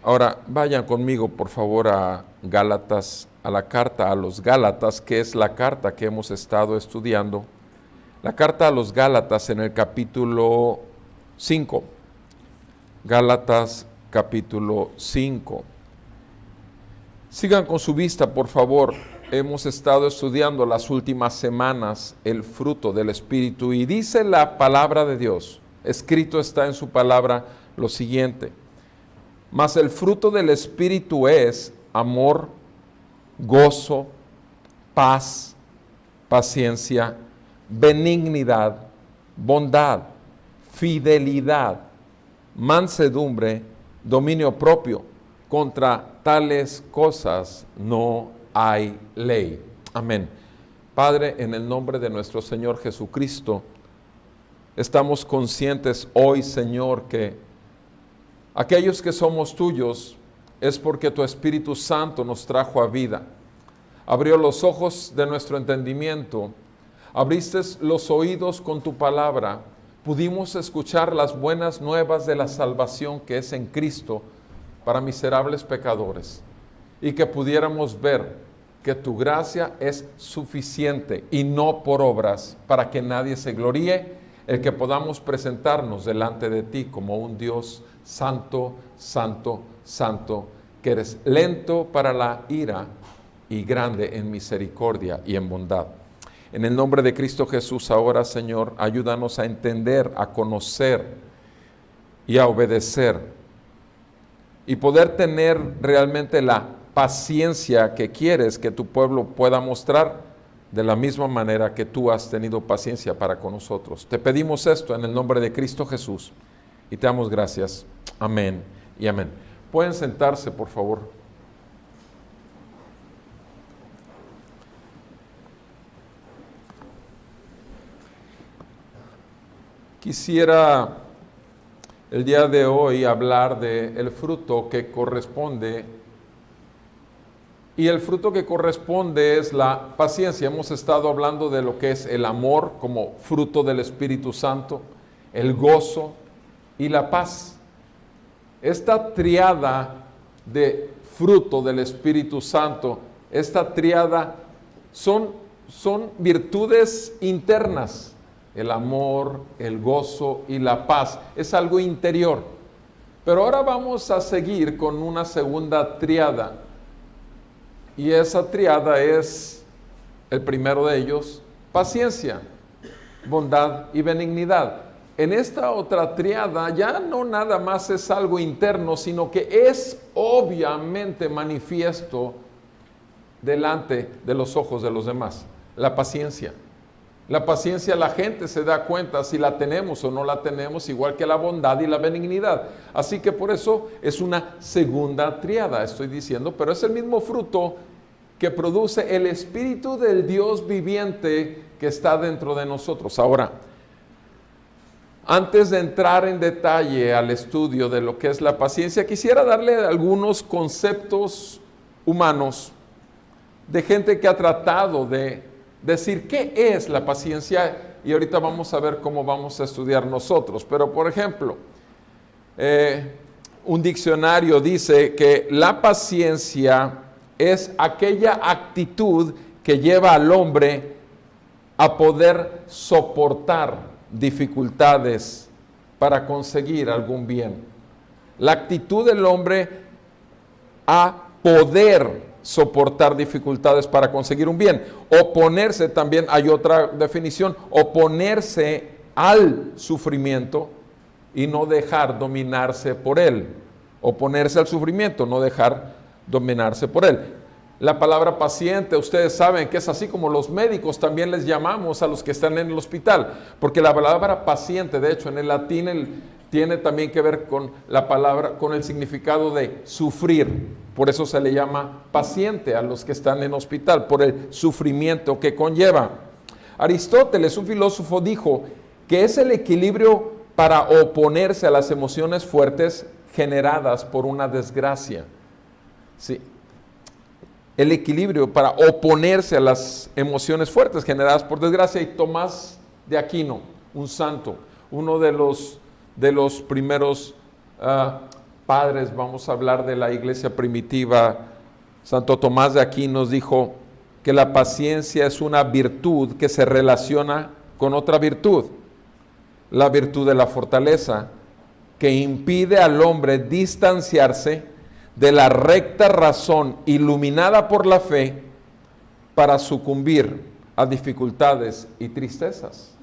Ahora, vayan conmigo, por favor, a Gálatas, a la carta a los Gálatas, que es la carta que hemos estado estudiando. La carta a los Gálatas en el capítulo 5. Gálatas, capítulo 5. Sigan con su vista, por favor. Hemos estado estudiando las últimas semanas el fruto del Espíritu y dice la palabra de Dios, escrito está en su palabra lo siguiente: mas el fruto del Espíritu es amor, gozo, paz, paciencia, benignidad, bondad, fidelidad, mansedumbre, dominio propio. Contra tales cosas no hay ley. Amén. Padre, en el nombre de nuestro Señor Jesucristo, estamos conscientes hoy, Señor, que aquellos que somos tuyos es porque tu Espíritu Santo nos trajo a vida. Abrió los ojos de nuestro entendimiento, abriste los oídos con tu palabra, pudimos escuchar las buenas nuevas de la salvación que es en Cristo para miserables pecadores, y que pudiéramos ver que tu gracia es suficiente y no por obras, para que nadie se gloríe, el que podamos presentarnos delante de ti como un Dios santo, santo, santo, que eres lento para la ira y grande en misericordia y en bondad. En el nombre de Cristo Jesús, ahora, Señor, ayúdanos a entender, a conocer y a obedecer, y poder tener realmente la paciencia que quieres que tu pueblo pueda mostrar, de la misma manera que tú has tenido paciencia para con nosotros. Te pedimos esto en el nombre de Cristo Jesús y te damos gracias. Amén y amén. Pueden sentarse, por favor. Quisiera el día de hoy hablar del fruto que corresponde, y el fruto que corresponde es la paciencia. Hemos estado hablando de lo que es el amor como fruto del Espíritu Santo, el gozo y la paz. Esta triada de fruto del Espíritu Santo, esta triada son virtudes internas. El amor, el gozo y la paz es algo interior. Pero ahora vamos a seguir con una segunda triada. Y esa triada es, el primero de ellos, paciencia, bondad y benignidad. En esta otra triada ya no nada más es algo interno, sino que es obviamente manifiesto delante de los ojos de los demás. La paciencia. La paciencia, la gente se da cuenta si la tenemos o no la tenemos, igual que la bondad y la benignidad. Así que por eso es una segunda triada, estoy diciendo, pero es el mismo fruto que produce el Espíritu del Dios viviente que está dentro de nosotros. Ahora, antes de entrar en detalle al estudio de lo que es la paciencia, quisiera darle algunos conceptos humanos de gente que ha tratado de decir qué es la paciencia, y ahorita vamos a ver cómo vamos a estudiar nosotros. Pero, por ejemplo, un diccionario dice que la paciencia es aquella actitud que lleva al hombre a poder soportar dificultades para conseguir algún bien. La actitud del hombre a poder soportar dificultades para conseguir un bien. Oponerse, también hay otra definición, oponerse al sufrimiento y no dejar dominarse por él. Oponerse al sufrimiento, no dejar dominarse por él. La palabra paciente, ustedes saben que es así como los médicos también les llamamos a los que están en el hospital, porque la palabra paciente, de hecho, en el latín tiene también que ver con la palabra, con el significado de sufrir. Por eso se le llama paciente a los que están en hospital, por el sufrimiento que conlleva. Aristóteles, un filósofo, dijo que es el equilibrio para oponerse a las emociones fuertes generadas por una desgracia. Sí. El equilibrio para oponerse a las emociones fuertes generadas por desgracia. Y Tomás de Aquino, un santo, uno de los primeros padres, vamos a hablar de la iglesia primitiva, Santo Tomás de Aquino nos dijo que la paciencia es una virtud que se relaciona con otra virtud, la virtud de la fortaleza, que impide al hombre distanciarse de la recta razón iluminada por la fe para sucumbir a dificultades y tristezas.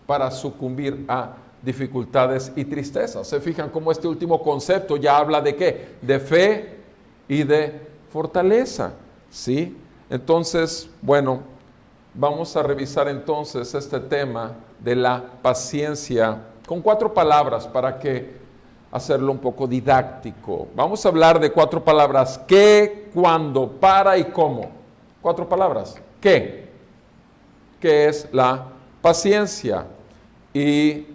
Para sucumbir a dificultades y tristezas. ¿Se fijan cómo este último concepto ya habla de qué? De fe y de fortaleza, ¿sí? Entonces, bueno, vamos a revisar entonces este tema de la paciencia con 4 palabras para que hacerlo un poco didáctico. Vamos a hablar de 4 palabras: qué, cuándo, para y cómo. 4 palabras. ¿Qué? ¿Qué es la paciencia? Y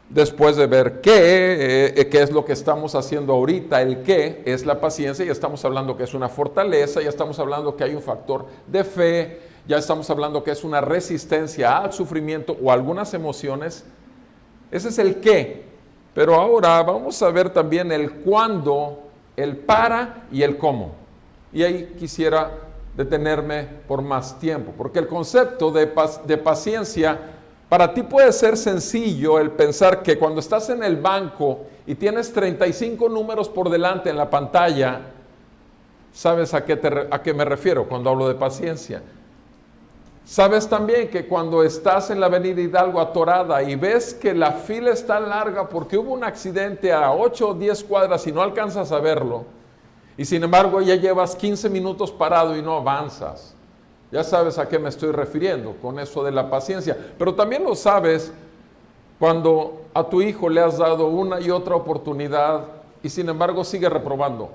después de ver qué es lo que estamos haciendo ahorita, el qué es la paciencia, ya estamos hablando que es una fortaleza, ya estamos hablando que hay un factor de fe, ya estamos hablando que es una resistencia al sufrimiento o algunas emociones. Ese es el qué. Pero ahora vamos a ver también el cuándo, el para y el cómo. Y ahí quisiera detenerme por más tiempo, porque el concepto de paciencia para ti puede ser sencillo el pensar que cuando estás en el banco y tienes 35 números por delante en la pantalla, ¿sabes a qué me refiero cuando hablo de paciencia? Sabes también que cuando estás en la avenida Hidalgo atorada y ves que la fila está larga porque hubo un accidente a 8 o 10 cuadras y no alcanzas a verlo, y sin embargo ya llevas 15 minutos parado y no avanzas. Ya sabes a qué me estoy refiriendo con eso de la paciencia. Pero también lo sabes cuando a tu hijo le has dado una y otra oportunidad y sin embargo sigue reprobando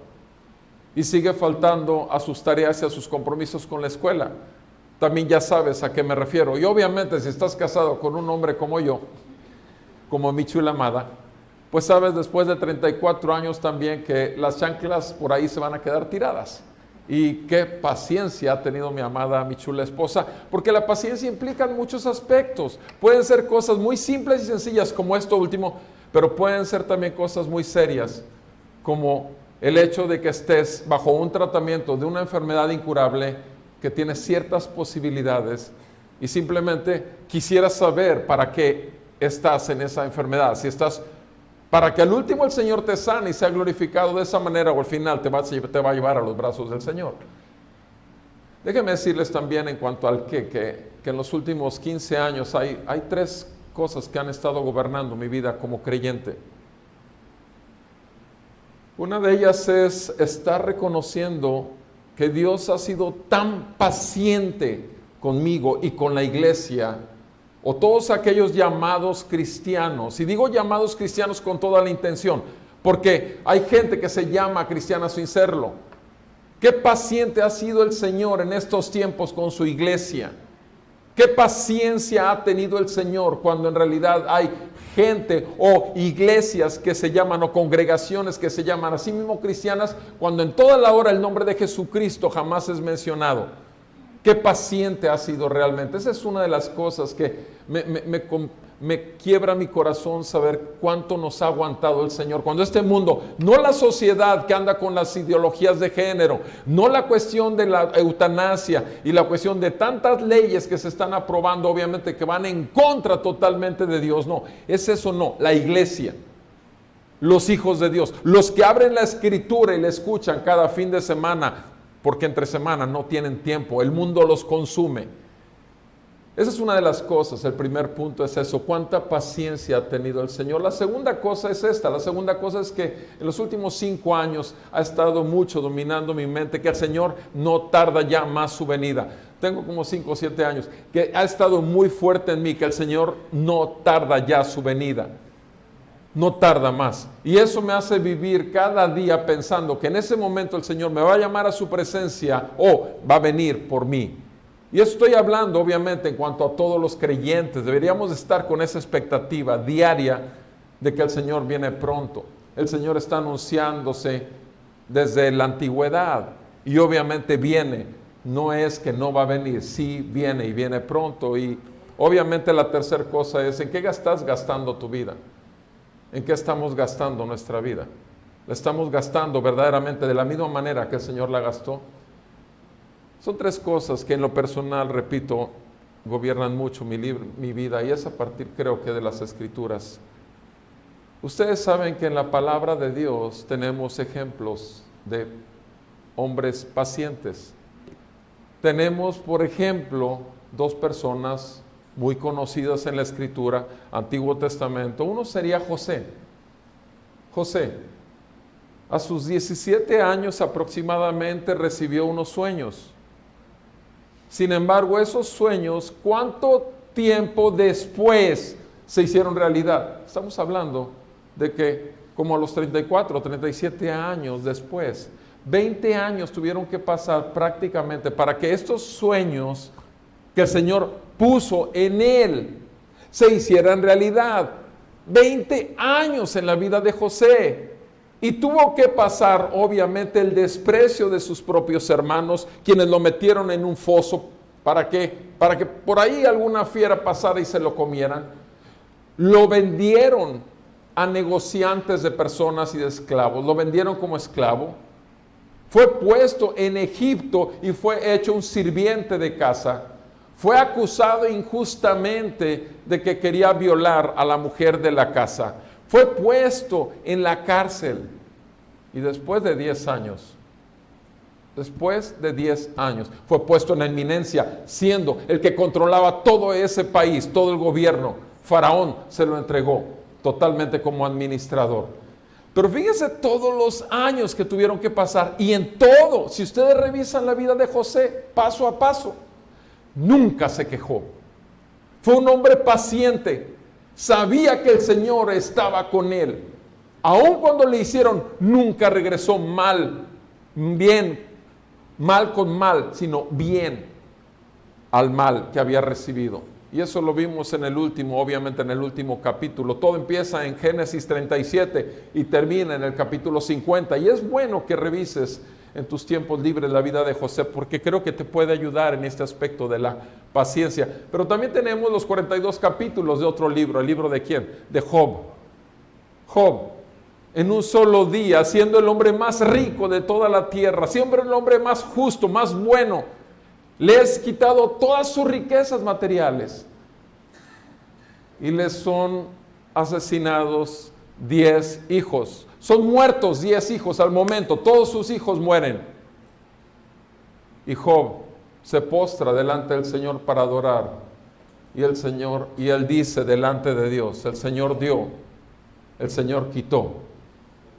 y sigue faltando a sus tareas y a sus compromisos con la escuela. También ya sabes a qué me refiero. Y obviamente si estás casado con un hombre como yo, como mi chula amada, pues sabes después de 34 años también que las chanclas por ahí se van a quedar tiradas. Y qué paciencia ha tenido mi amada, mi chula esposa, porque la paciencia implica muchos aspectos. Pueden ser cosas muy simples y sencillas como esto último, pero pueden ser también cosas muy serias, como el hecho de que estés bajo un tratamiento de una enfermedad incurable que tiene ciertas posibilidades y simplemente quisieras saber para qué estás en esa enfermedad. Si estás para que al último el Señor te sane y sea glorificado de esa manera, o al final te va a llevar a los brazos del Señor. Déjenme decirles también en cuanto al que en los últimos 15 años hay 3 cosas que han estado gobernando mi vida como creyente. Una de ellas es estar reconociendo que Dios ha sido tan paciente conmigo y con la iglesia, o todos aquellos llamados cristianos. Y digo llamados cristianos con toda la intención, porque hay gente que se llama cristiana sin serlo. Qué paciente ha sido el Señor en estos tiempos con su iglesia. Qué paciencia ha tenido el Señor cuando en realidad hay gente o iglesias que se llaman, o congregaciones que se llaman a sí mismo cristianas, cuando en toda la hora el nombre de Jesucristo jamás es mencionado. Qué paciente ha sido realmente. Esa es una de las cosas que me quiebra mi corazón, saber cuánto nos ha aguantado el Señor. Cuando este mundo, no la sociedad que anda con las ideologías de género, no la cuestión de la eutanasia y la cuestión de tantas leyes que se están aprobando, obviamente que van en contra totalmente de Dios. No, es eso no, la iglesia. Los hijos de Dios, los que abren la escritura y la escuchan cada fin de semana, porque entre semana no tienen tiempo, el mundo los consume. Esa es una de las cosas. El primer punto es eso, cuánta paciencia ha tenido el Señor. La segunda cosa es esta, la segunda cosa es que en los últimos 5 años ha estado mucho dominando mi mente, que el Señor no tarda ya más su venida. Tengo como 5 o 7 años, que ha estado muy fuerte en mí, que el Señor no tarda ya su venida. No tarda más. Y eso me hace vivir cada día pensando que en ese momento el Señor me va a llamar a su presencia o va a venir por mí. Y estoy hablando obviamente en cuanto a todos los creyentes. Deberíamos estar con esa expectativa diaria de que el Señor viene pronto. El Señor está anunciándose desde la antigüedad y obviamente viene. No es que no va a venir, sí viene y viene pronto. Y obviamente la tercera cosa es, ¿en qué estás gastando tu vida? ¿En qué estamos gastando nuestra vida? ¿La estamos gastando verdaderamente de la misma manera que el Señor la gastó? Son tres cosas que en lo personal, repito, gobiernan mucho mi vida, y es a partir, creo que, de las Escrituras. Ustedes saben que en la palabra de Dios tenemos ejemplos de hombres pacientes. Tenemos, por ejemplo, dos personas muy conocidas en la Escritura, Antiguo Testamento. Uno sería José. José, a sus 17 años aproximadamente, recibió unos sueños. Sin embargo, esos sueños, ¿cuánto tiempo después se hicieron realidad? Estamos hablando de que como a los 34, 37 años después, 20 años tuvieron que pasar prácticamente para que estos sueños que el Señor puso en él se hicieran realidad. 20 años en la vida de José. Y tuvo que pasar, obviamente, el desprecio de sus propios hermanos, quienes lo metieron en un foso para que por ahí alguna fiera pasara y se lo comieran. Lo vendieron a negociantes de personas y de esclavos. Lo vendieron como esclavo. Fue puesto en Egipto y fue hecho un sirviente de casa. Fue acusado injustamente de que quería violar a la mujer de la casa. Fue puesto en la cárcel y después de 10 años, fue puesto en eminencia, siendo el que controlaba todo ese país, todo el gobierno. Faraón se lo entregó totalmente como administrador. Pero fíjense todos los años que tuvieron que pasar, y en todo, si ustedes revisan la vida de José, paso a paso, nunca se quejó. Fue un hombre paciente. Sabía que el Señor estaba con él. Aun cuando le hicieron, nunca regresó mal con mal, sino bien al mal que había recibido. Y eso lo vimos obviamente en el último capítulo. Todo empieza en Génesis 37 y termina en el capítulo 50. Y es bueno que revises en tus tiempos libres la vida de José, porque creo que te puede ayudar en este aspecto de la paciencia. Pero también tenemos los 42 capítulos de otro libro. ¿El libro de quién? De Job. Job, en un solo día, siendo el hombre más rico de toda la tierra, siempre el hombre más justo, más bueno, le has quitado todas sus riquezas materiales y le son asesinados 10 hijos. Son muertos 10 hijos al momento, todos sus hijos mueren. Y Job se postra delante del Señor para adorar. Y él dice delante de Dios: el Señor dio, el Señor quitó.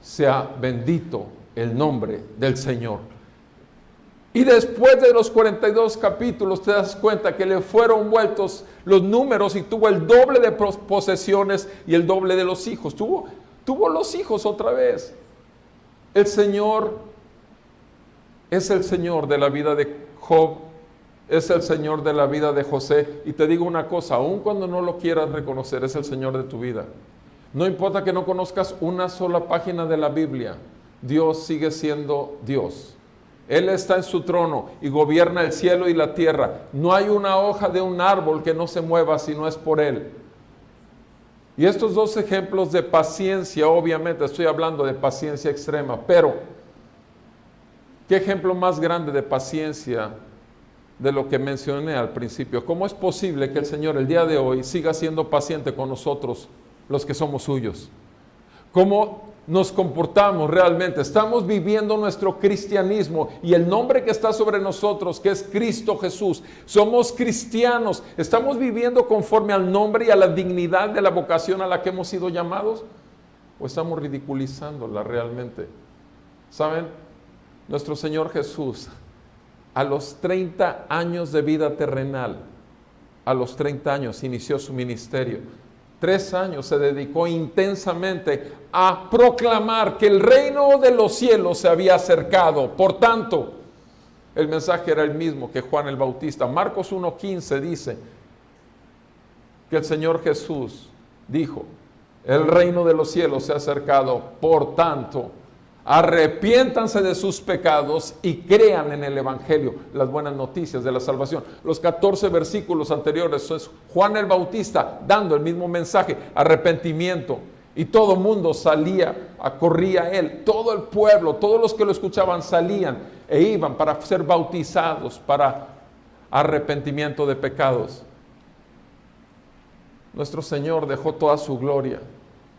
Sea bendito el nombre del Señor. Y después de los 42 capítulos te das cuenta que le fueron vueltos los números y tuvo el doble de posesiones y el doble de los hijos. Tuvo los hijos otra vez. El Señor es el Señor de la vida de Job, es el Señor de la vida de José. Y te digo una cosa, aun cuando no lo quieras reconocer, es el Señor de tu vida. No importa que no conozcas una sola página de la Biblia, Dios sigue siendo Dios. Él está en su trono y gobierna el cielo y la tierra. No hay una hoja de un árbol que no se mueva si no es por Él. Y estos dos ejemplos de paciencia, obviamente estoy hablando de paciencia extrema, pero ¿qué ejemplo más grande de paciencia de lo que mencioné al principio? ¿Cómo es posible que el Señor el día de hoy siga siendo paciente con nosotros, los que somos suyos? ¿Cómo nos comportamos realmente? Estamos viviendo nuestro cristianismo y el nombre que está sobre nosotros, que es Cristo Jesús. Somos cristianos. ¿Estamos viviendo conforme al nombre y a la dignidad de la vocación a la que hemos sido llamados? ¿O estamos ridiculizándola realmente? ¿Saben? Nuestro Señor Jesús, a los 30 años de vida terrenal, a los 30 años inició su ministerio. 3 años se dedicó intensamente a proclamar que el reino de los cielos se había acercado. Por tanto, el mensaje era el mismo que Juan el Bautista. Marcos 1:15 dice que el Señor Jesús dijo: El reino de los cielos se ha acercado. Por tanto, arrepiéntanse de sus pecados y crean en el Evangelio, las buenas noticias de la salvación. Los 14 versículos anteriores es Juan el Bautista dando el mismo mensaje, arrepentimiento. Y todo el mundo corría a él, todo el pueblo, todos los que lo escuchaban salían e iban para ser bautizados, para arrepentimiento de pecados. Nuestro Señor dejó toda su gloria.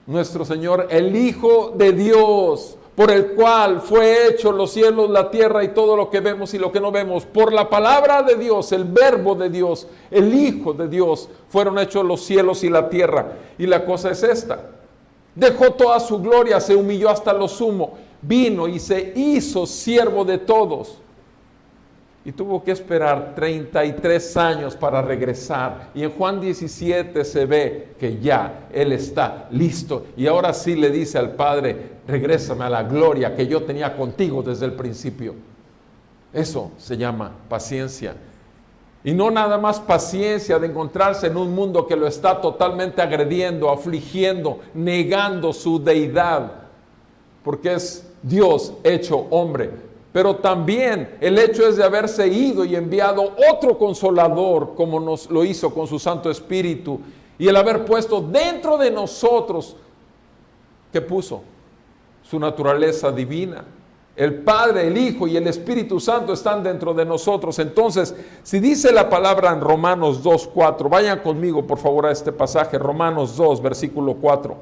Nuestro Señor, el Hijo de Dios, por el cual fue hecho los cielos, la tierra y todo lo que vemos y lo que no vemos, por la palabra de Dios, el verbo de Dios, el Hijo de Dios, fueron hechos los cielos y la tierra. Y la cosa es esta: dejó toda su gloria, se humilló hasta lo sumo, vino y se hizo siervo de todos. Y tuvo que esperar 33 años para regresar. Y en Juan 17 se ve que ya Él está listo. Y ahora sí le dice al Padre: regrésame a la gloria que yo tenía contigo desde el principio. Eso se llama paciencia. Y no nada más paciencia de encontrarse en un mundo que lo está totalmente agrediendo, afligiendo, negando su deidad, porque es Dios hecho hombre. Pero también el hecho es de haberse ido y enviado otro consolador, como nos lo hizo con su Santo Espíritu, y el haber puesto dentro de nosotros, ¿qué puso? Su naturaleza divina. El Padre, el Hijo y el Espíritu Santo están dentro de nosotros. Entonces, si dice la palabra en Romanos 2:4, vayan conmigo por favor a este pasaje, Romanos 2, versículo 4.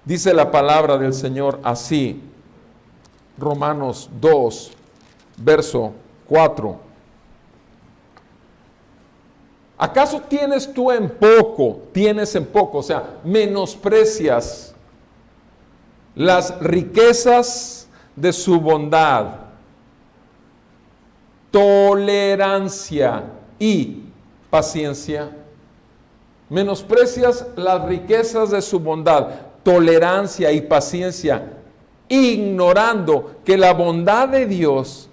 Dice la palabra del Señor así, Romanos 2, verso 4. ¿Acaso tienes en poco, o sea, menosprecias las riquezas de su bondad, tolerancia y paciencia? Menosprecias las riquezas de su bondad, tolerancia y paciencia, ignorando que la bondad de Dios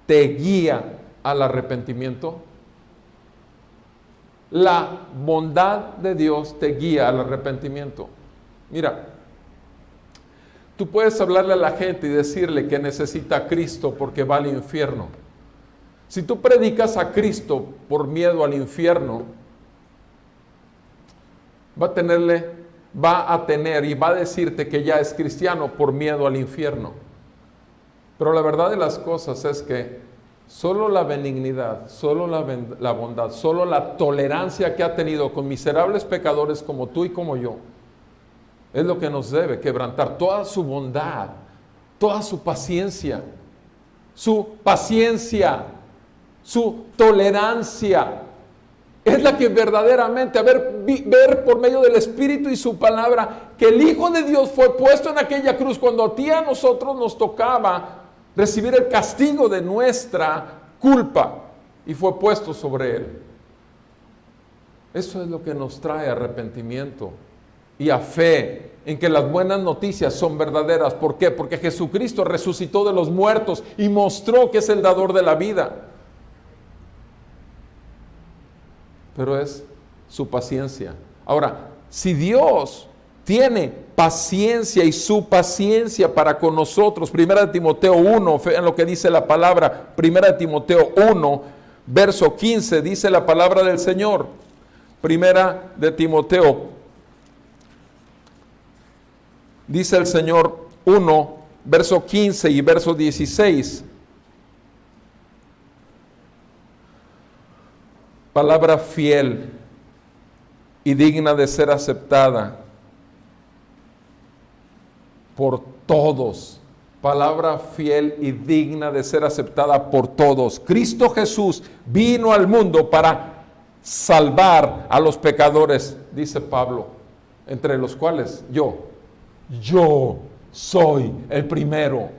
te guía al arrepentimiento. La bondad de Dios te guía al arrepentimiento. Mira, tú puedes hablarle a la gente y decirle que necesita a Cristo porque va al infierno. Si tú predicas a Cristo por miedo al infierno, va a tener y va a decirte que ya es cristiano por miedo al infierno. Pero la verdad de las cosas es que solo la benignidad, solo la bondad, solo la tolerancia que ha tenido con miserables pecadores como tú y como yo, es lo que nos debe quebrantar. Toda su bondad, toda su paciencia, su tolerancia, es la que verdaderamente, ver por medio del Espíritu y su palabra, que el Hijo de Dios fue puesto en aquella cruz cuando a ti y a nosotros nos tocaba recibir el castigo de nuestra culpa, y fue puesto sobre Él. Eso es lo que nos trae arrepentimiento y a fe en que las buenas noticias son verdaderas. ¿Por qué? Porque Jesucristo resucitó de los muertos y mostró que es el dador de la vida. Pero es su paciencia. Ahora, si Dios tiene paciencia y su paciencia para con nosotros, 1 Timoteo 1, en lo que dice la palabra, 1 Timoteo 1, verso 15, dice la palabra del Señor. 1 Timoteo, dice el Señor 1, verso 15 y verso 16. Palabra fiel y digna de ser aceptada por todos. Palabra fiel y digna de ser aceptada por todos. Cristo Jesús vino al mundo para salvar a los pecadores, dice Pablo, entre los cuales yo soy el primero.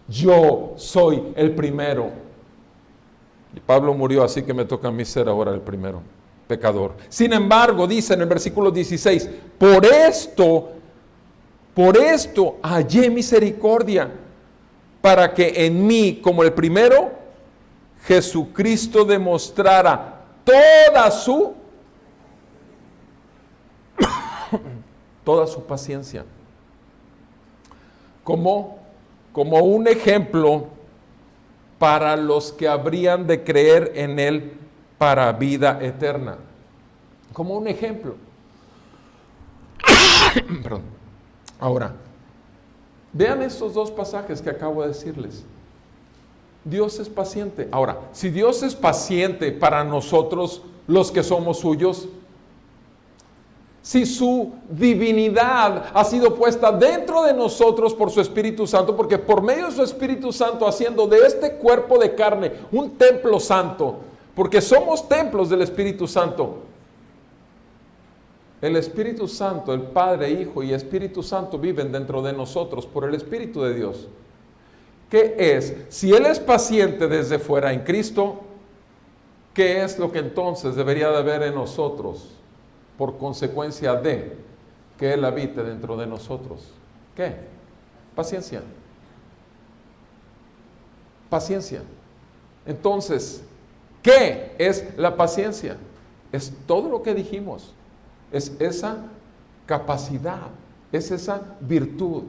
Yo soy el primero. Y Pablo murió, así que me toca a mí ser ahora el primero, pecador. Sin embargo, dice en el versículo 16, por esto hallé misericordia, para que en mí, como el primero, Jesucristo demostrara toda toda su paciencia. Como un ejemplo para los que habrían de creer en Él para vida eterna. Como un ejemplo. Perdón. Ahora, vean estos dos pasajes que acabo de decirles. Dios es paciente. Ahora, si Dios es paciente para nosotros, los que somos suyos, si su divinidad ha sido puesta dentro de nosotros por su Espíritu Santo, porque por medio de su Espíritu Santo haciendo de este cuerpo de carne un templo santo, porque somos templos del Espíritu Santo. El Espíritu Santo, el Padre, Hijo y Espíritu Santo viven dentro de nosotros por el Espíritu de Dios. ¿Qué es? Si Él es paciente desde fuera en Cristo, ¿qué es lo que entonces debería de haber en nosotros por consecuencia de que Él habite dentro de nosotros? ¿Qué? Paciencia. Paciencia. Entonces, ¿qué es la paciencia? Es todo lo que dijimos. Es esa capacidad, es esa virtud,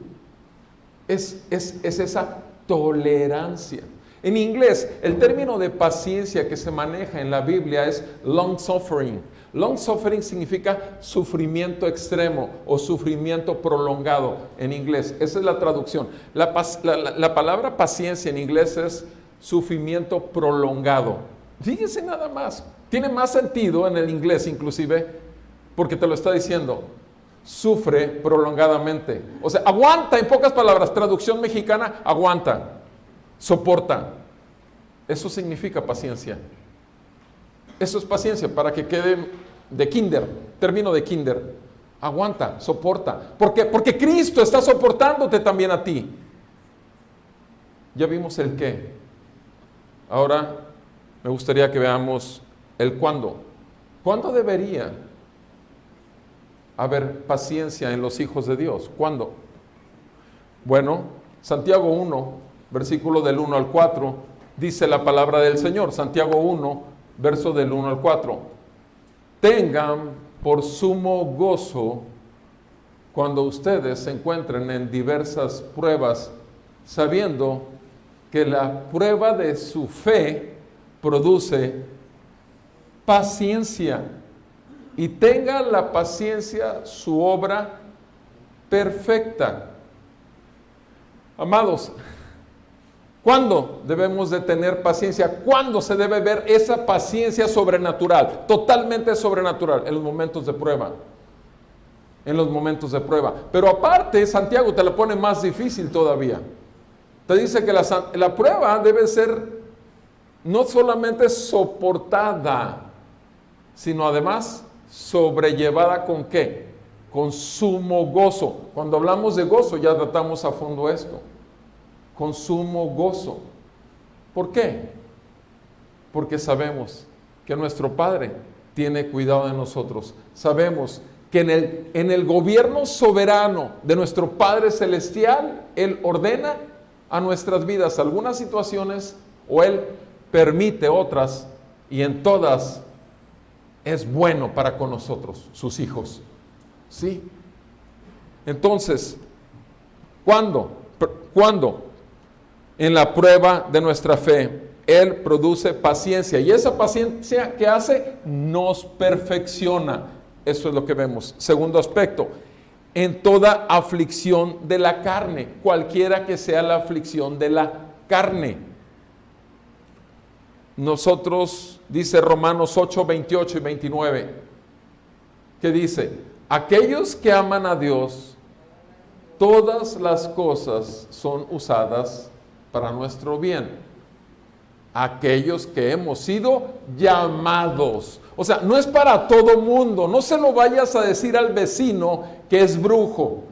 es esa tolerancia. En inglés, el término de paciencia que se maneja en la Biblia es long suffering. Long suffering significa sufrimiento extremo o sufrimiento prolongado en inglés. Esa es la traducción. La palabra paciencia en inglés es sufrimiento prolongado. Fíjense nada más. Tiene más sentido en el inglés inclusive porque te lo está diciendo. Sufre prolongadamente. O sea, aguanta, en pocas palabras, traducción mexicana, aguanta, soporta. Eso significa paciencia. Eso es paciencia, para que quede de kinder, término de kinder. Aguanta, soporta. ¿Por qué? Porque Cristo está soportándote también a ti. Ya vimos el qué. Ahora me gustaría que veamos el cuándo. ¿Cuándo debería haber paciencia en los hijos de Dios? ¿Cuándo? Bueno, Santiago 1, versículo del 1 al 4, dice la palabra del Señor. Santiago 1, verso del 1 al 4. Tengan por sumo gozo cuando ustedes se encuentren en diversas pruebas, sabiendo que la prueba de su fe produce paciencia. Y tenga la paciencia su obra perfecta. Amados, ¿cuándo debemos de tener paciencia? ¿Cuándo se debe ver esa paciencia sobrenatural? Totalmente sobrenatural, en los momentos de prueba. En los momentos de prueba. Pero aparte, Santiago te la pone más difícil todavía. Te dice que la prueba debe ser no solamente soportada, sino además sobrellevada ¿con qué? Con sumo gozo. Cuando hablamos de gozo ya tratamos a fondo esto. Con sumo gozo. ¿Por qué? Porque sabemos que nuestro Padre tiene cuidado de nosotros. Sabemos que en el gobierno soberano de nuestro Padre Celestial, Él ordena a nuestras vidas algunas situaciones o Él permite otras, y en todas es bueno para con nosotros, sus hijos. ¿Sí? Entonces, ¿cuándo? En la prueba de nuestra fe, Él produce paciencia. Y esa paciencia que hace, nos perfecciona. Eso es lo que vemos. Segundo aspecto, en toda aflicción de la carne, cualquiera que sea la aflicción de la carne. Nosotros, dice Romanos 8, 28 y 29, que dice, aquellos que aman a Dios, todas las cosas son usadas para nuestro bien. Aquellos que hemos sido llamados. O sea, no es para todo mundo. No se lo vayas a decir al vecino que es brujo,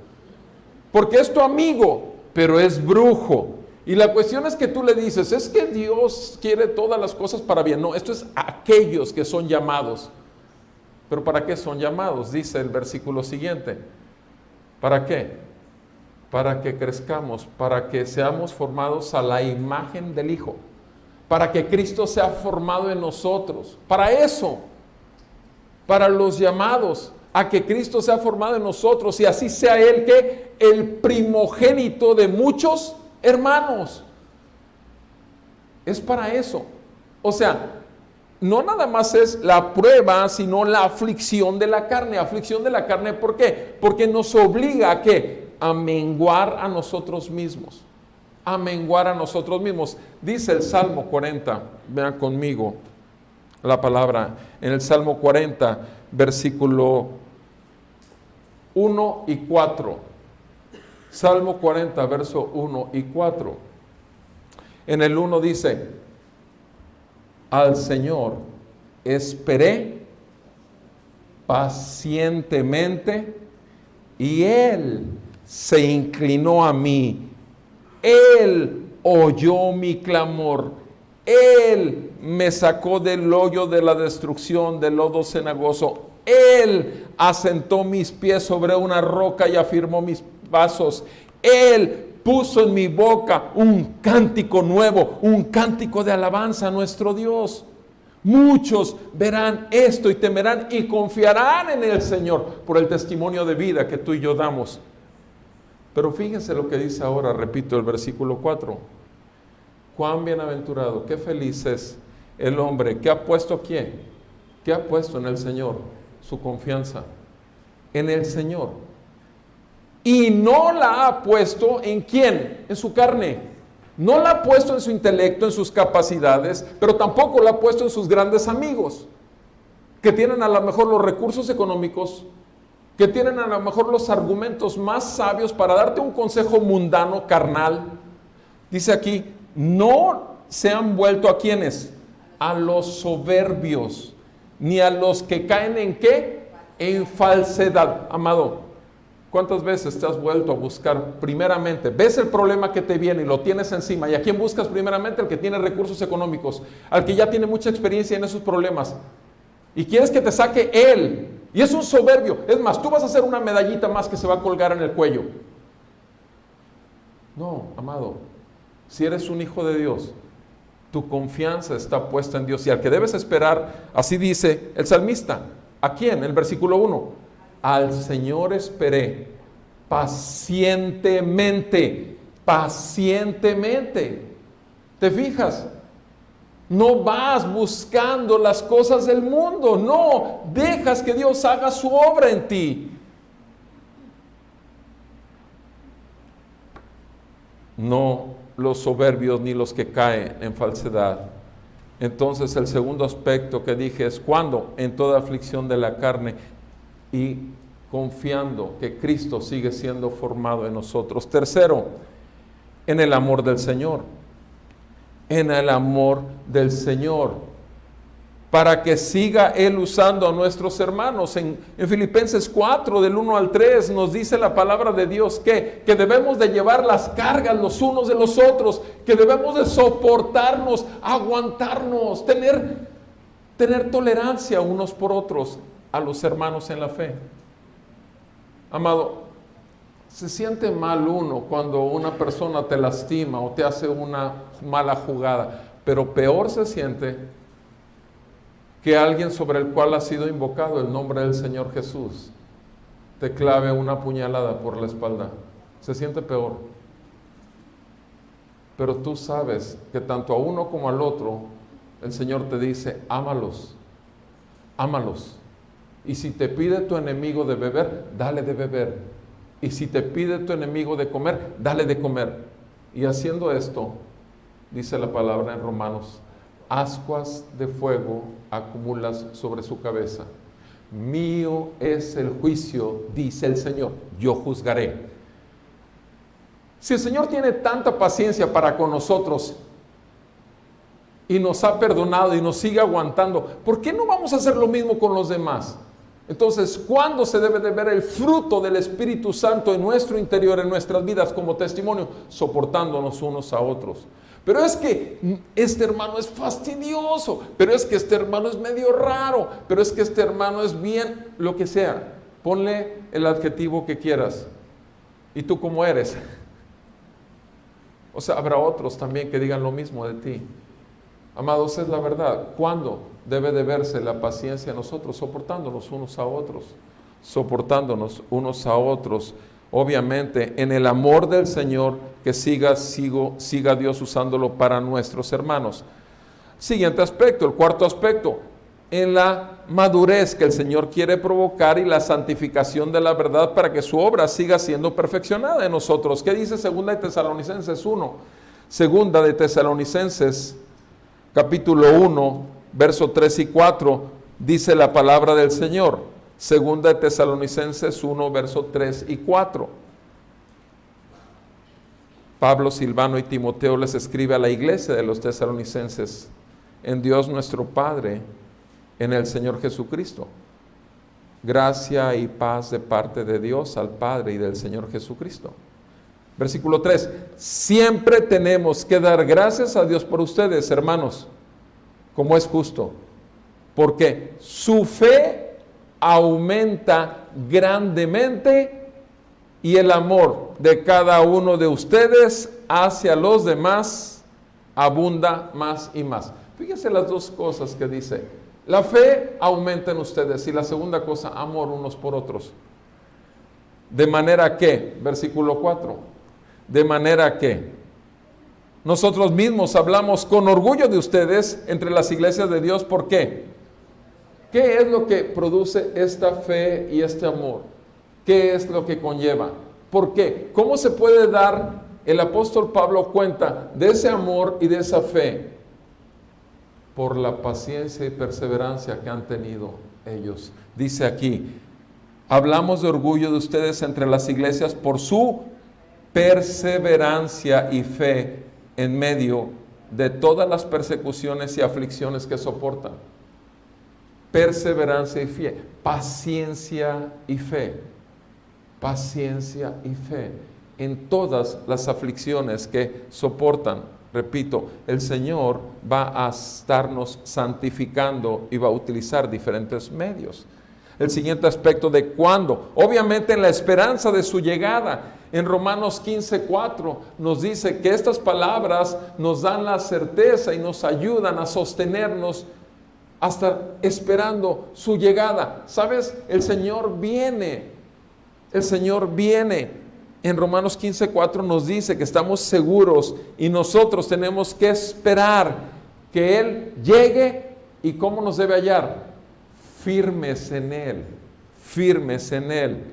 porque es tu amigo, pero es brujo. Y la cuestión es que tú le dices, es que Dios quiere todas las cosas para bien. No, esto es aquellos que son llamados. ¿Pero para qué son llamados? Dice el versículo siguiente. ¿Para qué? Para que crezcamos, para que seamos formados a la imagen del Hijo, para que Cristo sea formado en nosotros. Para eso, para los llamados, a que Cristo sea formado en nosotros y así sea Él que el primogénito de muchos hermanos. Es para eso. O sea, no nada más es la prueba, sino la aflicción de la carne. Aflicción de la carne, ¿por qué? Porque nos obliga a ¿qué? A menguar a nosotros mismos. A menguar a nosotros mismos. Dice el Salmo 40, vean conmigo la palabra, en el Salmo 40, versículo 1 y 4. Salmo 40, verso 1 y 4. En el 1 dice: al Señor esperé pacientemente y Él se inclinó a mí. Él oyó mi clamor. Él me sacó del hoyo de la destrucción, del lodo cenagoso. Él asentó mis pies sobre una roca y afirmó mis pasos. Él puso en mi boca un cántico nuevo, un cántico de alabanza a nuestro Dios. Muchos verán esto y temerán y confiarán en el Señor por el testimonio de vida que tú y yo damos. Pero fíjense lo que dice ahora, repito el versículo 4. Cuán bienaventurado, qué feliz es el hombre que ha puesto ¿quién? Que ha puesto en el Señor su confianza, en el Señor. Y no la ha puesto ¿en quién? En su carne. No la ha puesto en su intelecto, en sus capacidades, pero tampoco la ha puesto en sus grandes amigos, que tienen a lo mejor los recursos económicos, que tienen a lo mejor los argumentos más sabios para darte un consejo mundano, carnal. Dice aquí, no se han vuelto ¿a quiénes? A los soberbios, ni a los que caen ¿en qué? En falsedad. Amado, ¿cuántas veces te has vuelto a buscar primeramente? Ves el problema que te viene y lo tienes encima. ¿Y a quién buscas primeramente? Al que tiene recursos económicos, al que ya tiene mucha experiencia en esos problemas. Y quieres que te saque él. Y es un soberbio. Es más, tú vas a hacer una medallita más que se va a colgar en el cuello. No, amado, si eres un hijo de Dios, tu confianza está puesta en Dios. Y al que debes esperar, así dice el salmista. ¿A quién? El versículo 1. Al Señor esperé pacientemente, pacientemente. ¿Te fijas? No vas buscando las cosas del mundo, no, dejas que Dios haga su obra en ti. No los soberbios ni los que caen en falsedad. Entonces el segundo aspecto que dije es cuando en toda aflicción de la carne y confiando que Cristo sigue siendo formado en nosotros. Tercero, en el amor del Señor. En el amor del Señor, para que siga Él usando a nuestros hermanos. En Filipenses 4, del 1 al 3, nos dice la palabra de Dios que debemos de llevar las cargas los unos de los otros, que debemos de soportarnos, aguantarnos, tener tolerancia unos por otros a los hermanos en la fe. Amado, se siente mal uno cuando una persona te lastima o te hace una mala jugada, pero peor se siente que alguien sobre el cual ha sido invocado el nombre del Señor Jesús te clave una puñalada por la espalda. Se siente peor. Pero tú sabes que tanto a uno como al otro el Señor te dice, ámalos, ámalos. Y si te pide tu enemigo de beber, dale de beber. Y si te pide tu enemigo de comer, dale de comer. Y haciendo esto, dice la palabra en Romanos, ascuas de fuego acumulas sobre su cabeza. Mío es el juicio, dice el Señor, yo juzgaré. Si el Señor tiene tanta paciencia para con nosotros y nos ha perdonado y nos sigue aguantando, ¿por qué no vamos a hacer lo mismo con los demás? Entonces, ¿cuándo se debe de ver el fruto del Espíritu Santo en nuestro interior, en nuestras vidas como testimonio? Soportándonos unos a otros. Pero es que este hermano es fastidioso, pero es que este hermano es medio raro, pero es que este hermano es bien, lo que sea. Ponle el adjetivo que quieras. ¿Y tú cómo eres? O sea, habrá otros también que digan lo mismo de ti. Amados, es la verdad. ¿Cuándo debe de verse la paciencia en nosotros? Soportándonos unos a otros. soportándonos unos a otros, obviamente en el amor del Señor, que siga Dios usándolo para nuestros hermanos. Siguiente aspecto, el cuarto aspecto, en la madurez que el Señor quiere provocar y la santificación de la verdad para que su obra siga siendo perfeccionada en nosotros. ¿Qué dice Segunda de Tesalonicenses 1? Segunda de Tesalonicenses, capítulo 1, verso 3 y 4, dice la palabra del Señor. Segunda de Tesalonicenses 1, verso 3 y 4. Pablo, Silvano y Timoteo les escribe a la iglesia de los tesalonicenses: en Dios nuestro Padre, en el Señor Jesucristo. Gracia y paz de parte de Dios al Padre y del Señor Jesucristo. Versículo 3. Siempre tenemos que dar gracias a Dios por ustedes, hermanos, como es justo, porque su fe aumenta grandemente y el amor de cada uno de ustedes hacia los demás abunda más y más. Fíjense las dos cosas que dice. La fe aumenta en ustedes y la segunda cosa, amor unos por otros. De manera que, versículo 4, de manera que nosotros mismos hablamos con orgullo de ustedes entre las iglesias de Dios. ¿Por qué? ¿Qué es lo que produce esta fe y este amor? ¿Qué es lo que conlleva? ¿Por qué? ¿Cómo se puede dar el apóstol Pablo cuenta de ese amor y de esa fe? Por la paciencia y perseverancia que han tenido ellos. Dice aquí, hablamos de orgullo de ustedes entre las iglesias por su perseverancia y fe en medio de todas las persecuciones y aflicciones que soportan. Perseverancia y fe, paciencia y fe, paciencia y fe en todas las aflicciones que soportan. Repito, el Señor va a estarnos santificando y va a utilizar diferentes medios. El siguiente aspecto de cuándo, obviamente en la esperanza de su llegada. En Romanos 15:4 nos dice que estas palabras nos dan la certeza y nos ayudan a sostenernos hasta esperando su llegada. ¿Sabes? El Señor viene. El Señor viene. En Romanos 15:4 nos dice que estamos seguros y nosotros tenemos que esperar que Él llegue. ¿Y cómo nos debe hallar? Firmes en Él, firmes en Él.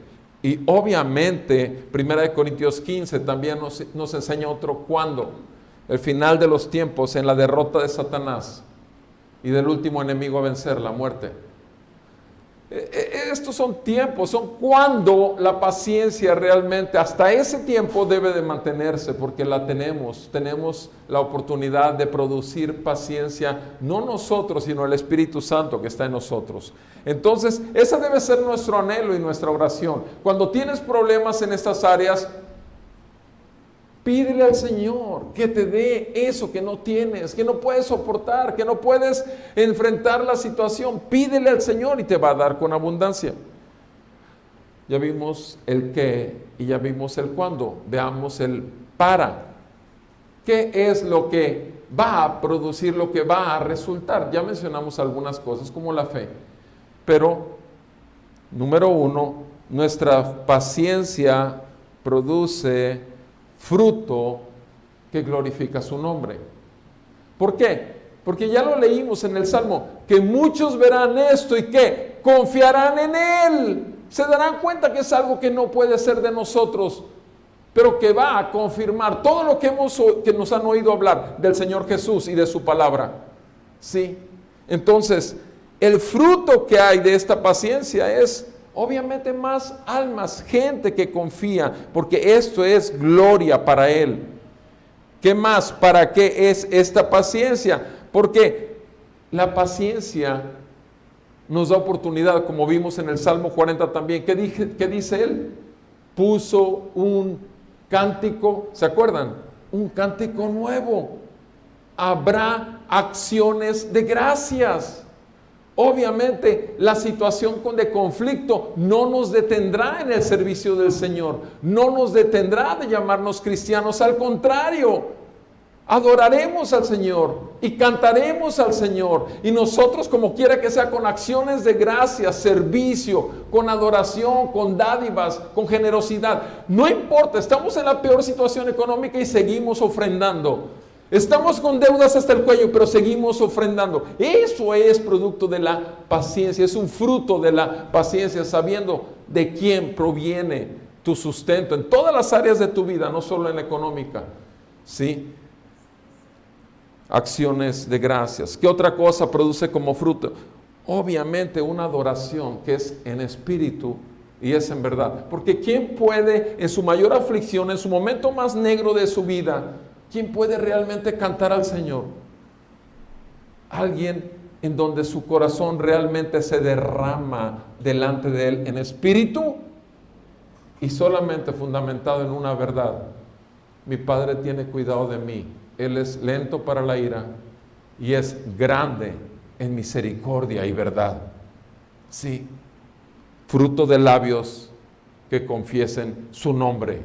Y obviamente, 1 Corintios 15 también nos enseña otro cuándo. El final de los tiempos, en la derrota de Satanás y del último enemigo a vencer, la muerte. Estos son tiempos, son cuando la paciencia realmente, hasta ese tiempo debe de mantenerse, porque la tenemos la oportunidad de producir paciencia, no nosotros, sino el Espíritu Santo que está en nosotros. Entonces, ese debe ser nuestro anhelo y nuestra oración. Cuando tienes problemas en estas áreas, pídele al Señor que te dé eso que no tienes, que no puedes soportar, que no puedes enfrentar la situación. Pídele al Señor y te va a dar con abundancia. Ya vimos el qué y ya vimos el cuándo. Veamos el para. ¿Qué es lo que va a producir, lo que va a resultar? Ya mencionamos algunas cosas como la fe. Pero, número 1, nuestra paciencia produce fruto que glorifica su nombre. ¿Por qué? Porque ya lo leímos en el Salmo, que muchos verán esto y que confiarán en Él. Se darán cuenta que es algo que no puede ser de nosotros, pero que va a confirmar todo lo que nos han oído hablar del Señor Jesús y de su palabra. ¿Sí? Entonces, el fruto que hay de esta paciencia es obviamente más almas, gente que confía, porque esto es gloria para Él. ¿Qué más? ¿Para qué es esta paciencia? Porque la paciencia nos da oportunidad, como vimos en el Salmo 40 también. ¿Qué dice Él? Puso un cántico, ¿se acuerdan? Un cántico nuevo. Habrá acciones de gracias. Obviamente la situación de conflicto no nos detendrá en el servicio del Señor, no nos detendrá de llamarnos cristianos, al contrario, Adoraremos al Señor y cantaremos al Señor. Y nosotros, como quiera que sea, con acciones de gracia, servicio, con adoración, con dádivas, con generosidad. No importa, estamos en la peor situación económica y seguimos ofrendando. Estamos con deudas hasta el cuello, pero seguimos ofrendando. Eso es producto de la paciencia, es un fruto de la paciencia, sabiendo de quién proviene tu sustento en todas las áreas de tu vida, no solo en la económica. ¿Sí? Acciones de gracias. ¿Qué otra cosa produce como fruto? Obviamente una adoración que es en espíritu y es en verdad. Porque ¿quién puede en su mayor aflicción, en su momento más negro de su vida, quién puede realmente cantar al Señor? Alguien en donde su corazón realmente se derrama delante de Él en espíritu y solamente fundamentado en una verdad. Mi Padre tiene cuidado de mí. Él es lento para la ira y es grande en misericordia y verdad. Sí, fruto de labios que confiesen su nombre.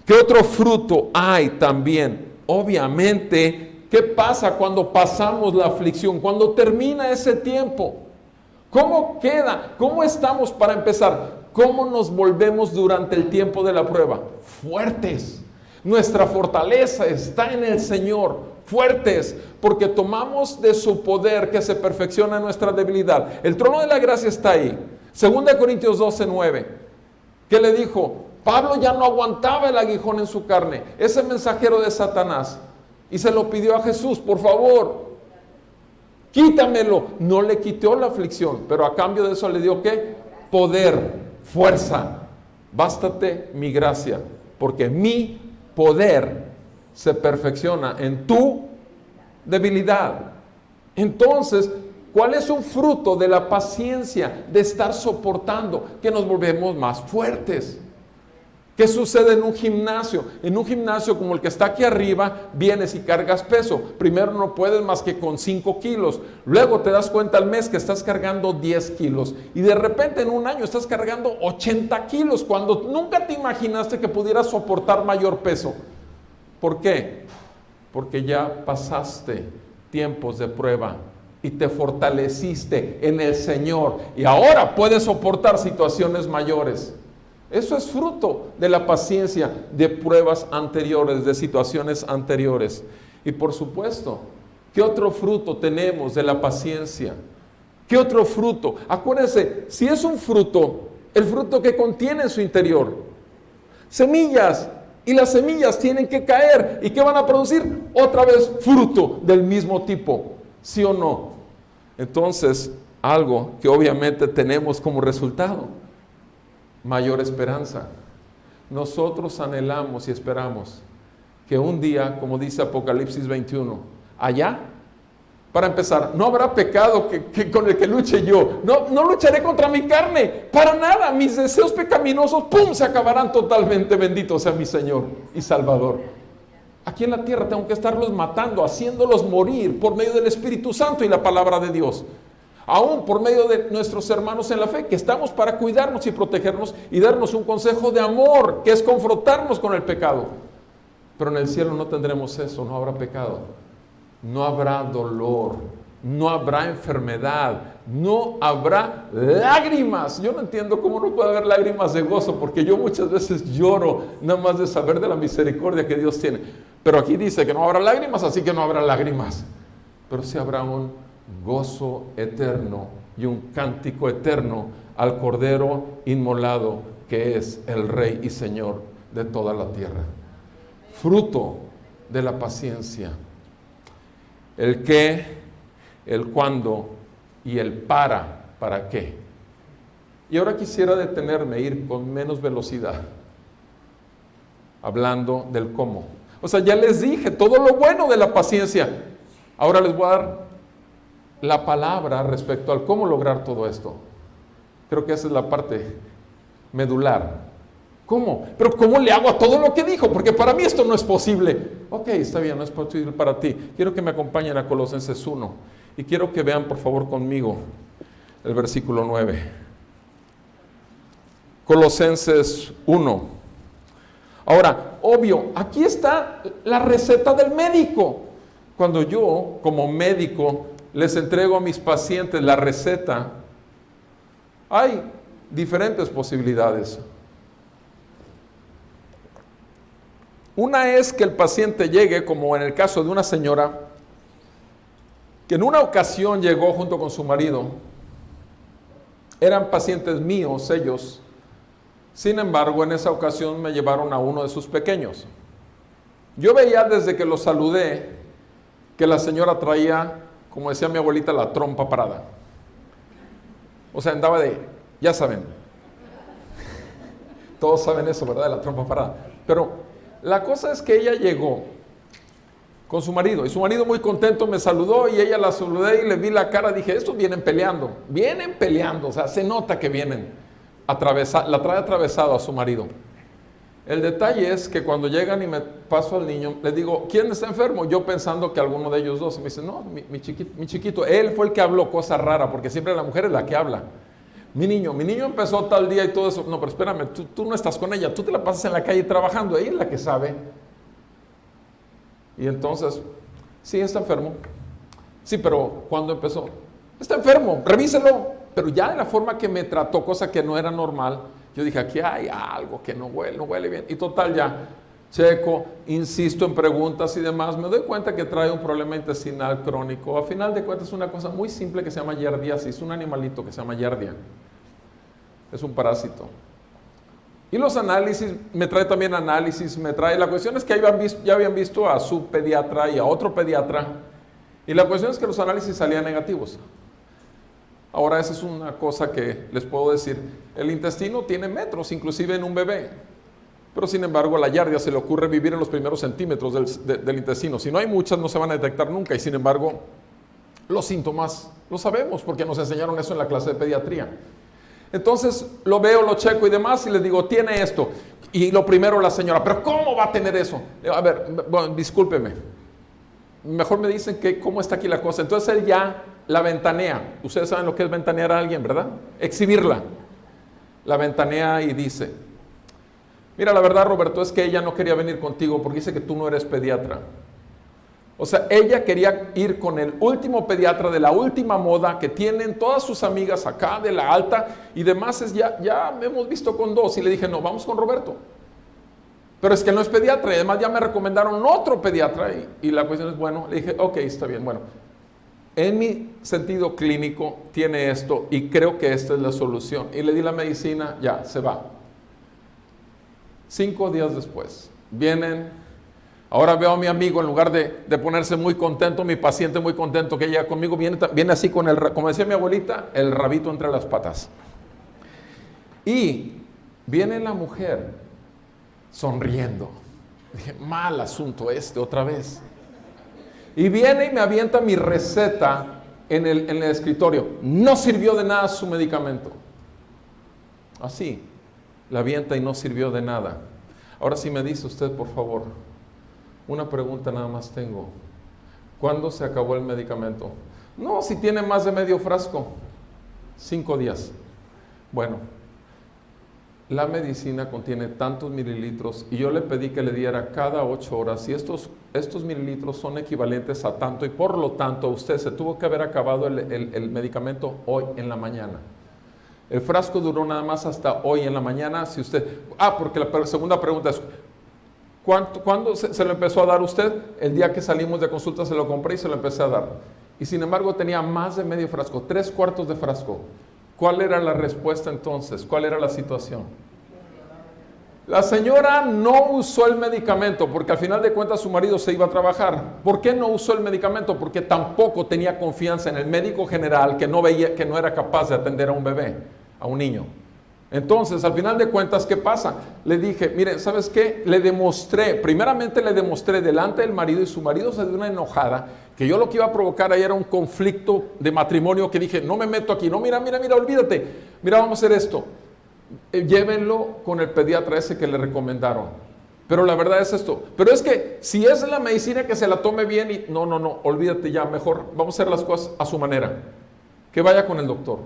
¿Qué otro fruto hay también? Obviamente, ¿qué pasa cuando pasamos la aflicción? Cuando termina ese tiempo. ¿Cómo queda? ¿Cómo estamos para empezar? ¿Cómo nos volvemos durante el tiempo de la prueba? Fuertes. Nuestra fortaleza está en el Señor, fuertes, porque tomamos de su poder que se perfecciona en nuestra debilidad. El trono de la gracia está ahí. 2 Corintios 12:9. ¿Qué le dijo? Pablo ya no aguantaba el aguijón en su carne, ese mensajero de Satanás, y se lo pidió a Jesús, por favor, quítamelo. No le quitó la aflicción, pero a cambio de eso le dio ¿qué? Poder, fuerza. Bástate mi gracia, porque mi poder se perfecciona en tu debilidad. Entonces, ¿cuál es un fruto de la paciencia, de estar soportando? Que nos volvemos más fuertes. ¿Qué sucede en un gimnasio? En un gimnasio como el que está aquí arriba, vienes y cargas peso. Primero no puedes más que con 5 kilos. Luego te das cuenta al mes que estás cargando 10 kilos. Y de repente en un año estás cargando 80 kilos, cuando nunca te imaginaste que pudieras soportar mayor peso. ¿Por qué? Porque ya pasaste tiempos de prueba y te fortaleciste en el Señor. Y ahora puedes soportar situaciones mayores. Eso es fruto de la paciencia, de pruebas anteriores, de situaciones anteriores. Y por supuesto, ¿qué otro fruto tenemos de la paciencia? ¿Qué otro fruto? Acuérdense, si es un fruto, el fruto que contiene en su interior semillas, y las semillas tienen que caer. ¿Y qué van a producir? Otra vez fruto del mismo tipo, ¿sí o no? Entonces, algo que obviamente tenemos como resultado: mayor esperanza. Nosotros anhelamos y esperamos que un día, como dice Apocalipsis 21, allá, para empezar, no habrá pecado con el que luche yo. No lucharé contra mi carne, para nada. Mis deseos pecaminosos, ¡pum!, se acabarán totalmente. Bendito sea mi Señor y Salvador. Aquí en la tierra tengo que estarlos matando, haciéndolos morir por medio del Espíritu Santo y la palabra de Dios. Aún por medio de nuestros hermanos en la fe, que estamos para cuidarnos y protegernos y darnos un consejo de amor, que es confrontarnos con el pecado. Pero en el cielo no tendremos eso, no habrá pecado, no habrá dolor, no habrá enfermedad, no habrá lágrimas. Yo no entiendo cómo no puede haber lágrimas de gozo, porque yo muchas veces lloro nada más de saber de la misericordia que Dios tiene. Pero aquí dice que no habrá lágrimas, así que no habrá lágrimas. Pero sí habrá un gozo eterno y un cántico eterno al Cordero inmolado, que es el Rey y Señor de toda la tierra. Fruto de la paciencia. El qué, el cuándo y el para qué. Y ahora quisiera detenerme, ir con menos velocidad, hablando del cómo. O sea, ya les dije todo lo bueno de la paciencia. Ahora les voy a dar la palabra respecto al cómo lograr todo esto. Creo que esa es la parte medular. ¿Cómo? Pero ¿cómo le hago a todo lo que dijo? Porque para mí esto no es posible. Ok, está bien, no es posible para ti. Quiero que me acompañen a Colosenses 1. Y quiero que vean por favor conmigo el versículo 9. Colosenses 1. Ahora, obvio, aquí está la receta del médico. Cuando yo, como médico, les entrego a mis pacientes la receta, hay diferentes posibilidades. Una es que el paciente llegue, como en el caso de una señora, que en una ocasión llegó junto con su marido. Eran pacientes míos ellos. Sin embargo, en esa ocasión me llevaron a uno de sus pequeños. Yo veía desde que lo saludé que la señora traía, como decía mi abuelita, la trompa parada. O sea, andaba ya saben, todos saben eso, ¿verdad? De la trompa parada. Pero la cosa es que ella llegó con su marido, y su marido muy contento me saludó, y ella la saludé y le vi la cara, dije, estos vienen peleando, o sea, se nota que vienen. La trae atravesado a su marido. El detalle es que cuando llegan y me paso al niño, le digo, ¿quién está enfermo? Yo pensando que alguno de ellos dos. Me dice, no, mi chiquito, él fue el que habló cosa rara, porque siempre la mujer es la que habla. Mi niño empezó tal día y todo eso. No, pero espérame, tú no estás con ella, tú te la pasas en la calle trabajando, ella es la que sabe. Y entonces, sí, está enfermo. Sí, pero ¿cuándo empezó? Está enfermo, revíselo. Pero ya de la forma que me trató, cosa que no era normal, yo dije, aquí hay algo que no huele bien. Y total, ya checo, insisto en preguntas y demás, me doy cuenta que trae un problema intestinal crónico. A final de cuentas es una cosa muy simple que se llama yardiasis, un animalito que se llama yardia. Es un parásito. Y los análisis, me trae también análisis, la cuestión es que ya habían visto a su pediatra y a otro pediatra, y la cuestión es que los análisis salían negativos. Ahora, esa es una cosa que les puedo decir. El intestino tiene metros, inclusive en un bebé. Pero sin embargo, a la yardia se le ocurre vivir en los primeros centímetros del intestino. Si no hay muchas, no se van a detectar nunca. Y sin embargo, los síntomas los sabemos porque nos enseñaron eso en la clase de pediatría. Entonces, lo veo, lo checo y demás, y les digo, tiene esto. Y lo primero la señora, ¿pero cómo va a tener eso? A ver, bueno, discúlpeme. Mejor me dicen cómo está aquí la cosa. Entonces él ya la ventanea. Ustedes saben lo que es ventanear a alguien, ¿verdad? Exhibirla. La ventanea y dice, mira, la verdad, Roberto, es que ella no quería venir contigo porque dice que tú no eres pediatra. O sea, ella quería ir con el último pediatra de la última moda que tienen todas sus amigas acá de la alta y demás. Ya me hemos visto con dos y le dije, no, vamos con Roberto. Pero es que no es pediatra y además ya me recomendaron otro pediatra y la cuestión es, bueno, le dije, ok, está bien, bueno. En mi sentido clínico tiene esto y creo que esta es la solución. Y le di la medicina, ya, se va. 5 días después, vienen, ahora veo a mi amigo, en lugar de ponerse muy contento, mi paciente muy contento que llega conmigo, viene así con como decía mi abuelita, el rabito entre las patas. Y viene la mujer sonriendo. Dije, mal asunto otra vez. Y viene y me avienta mi receta en el escritorio. No sirvió de nada su medicamento. Así, la avienta y no sirvió de nada. Ahora sí me dice usted, por favor, una pregunta nada más tengo. ¿Cuándo se acabó el medicamento? No, si tiene más de medio frasco. 5 días. Bueno, la medicina contiene tantos mililitros y yo le pedí que le diera cada 8 horas y estos mililitros son equivalentes a tanto y por lo tanto usted se tuvo que haber acabado el medicamento hoy en la mañana. El frasco duró nada más hasta hoy en la mañana. Si usted, porque la segunda pregunta es, ¿cuándo se lo empezó a dar usted? El día que salimos de consulta se lo compré y se lo empecé a dar. Y sin embargo tenía más de medio frasco, 3/4 de frasco. ¿Cuál era la respuesta entonces? ¿Cuál era la situación? La señora no usó el medicamento porque al final de cuentas su marido se iba a trabajar. ¿Por qué no usó el medicamento? Porque tampoco tenía confianza en el médico general que no era capaz de atender a un bebé, a un niño. Entonces, al final de cuentas, ¿qué pasa? Le dije, mire, ¿sabes qué? Primeramente le demostré delante del marido y su marido se dio una enojada que yo lo que iba a provocar ahí era un conflicto de matrimonio que dije, no me meto aquí, no, mira, olvídate, mira, vamos a hacer esto. Llévenlo con el pediatra ese que le recomendaron. Pero la verdad es esto. Pero es que si es la medicina que se la tome bien y no, olvídate ya, mejor vamos a hacer las cosas a su manera. Que vaya con el doctor.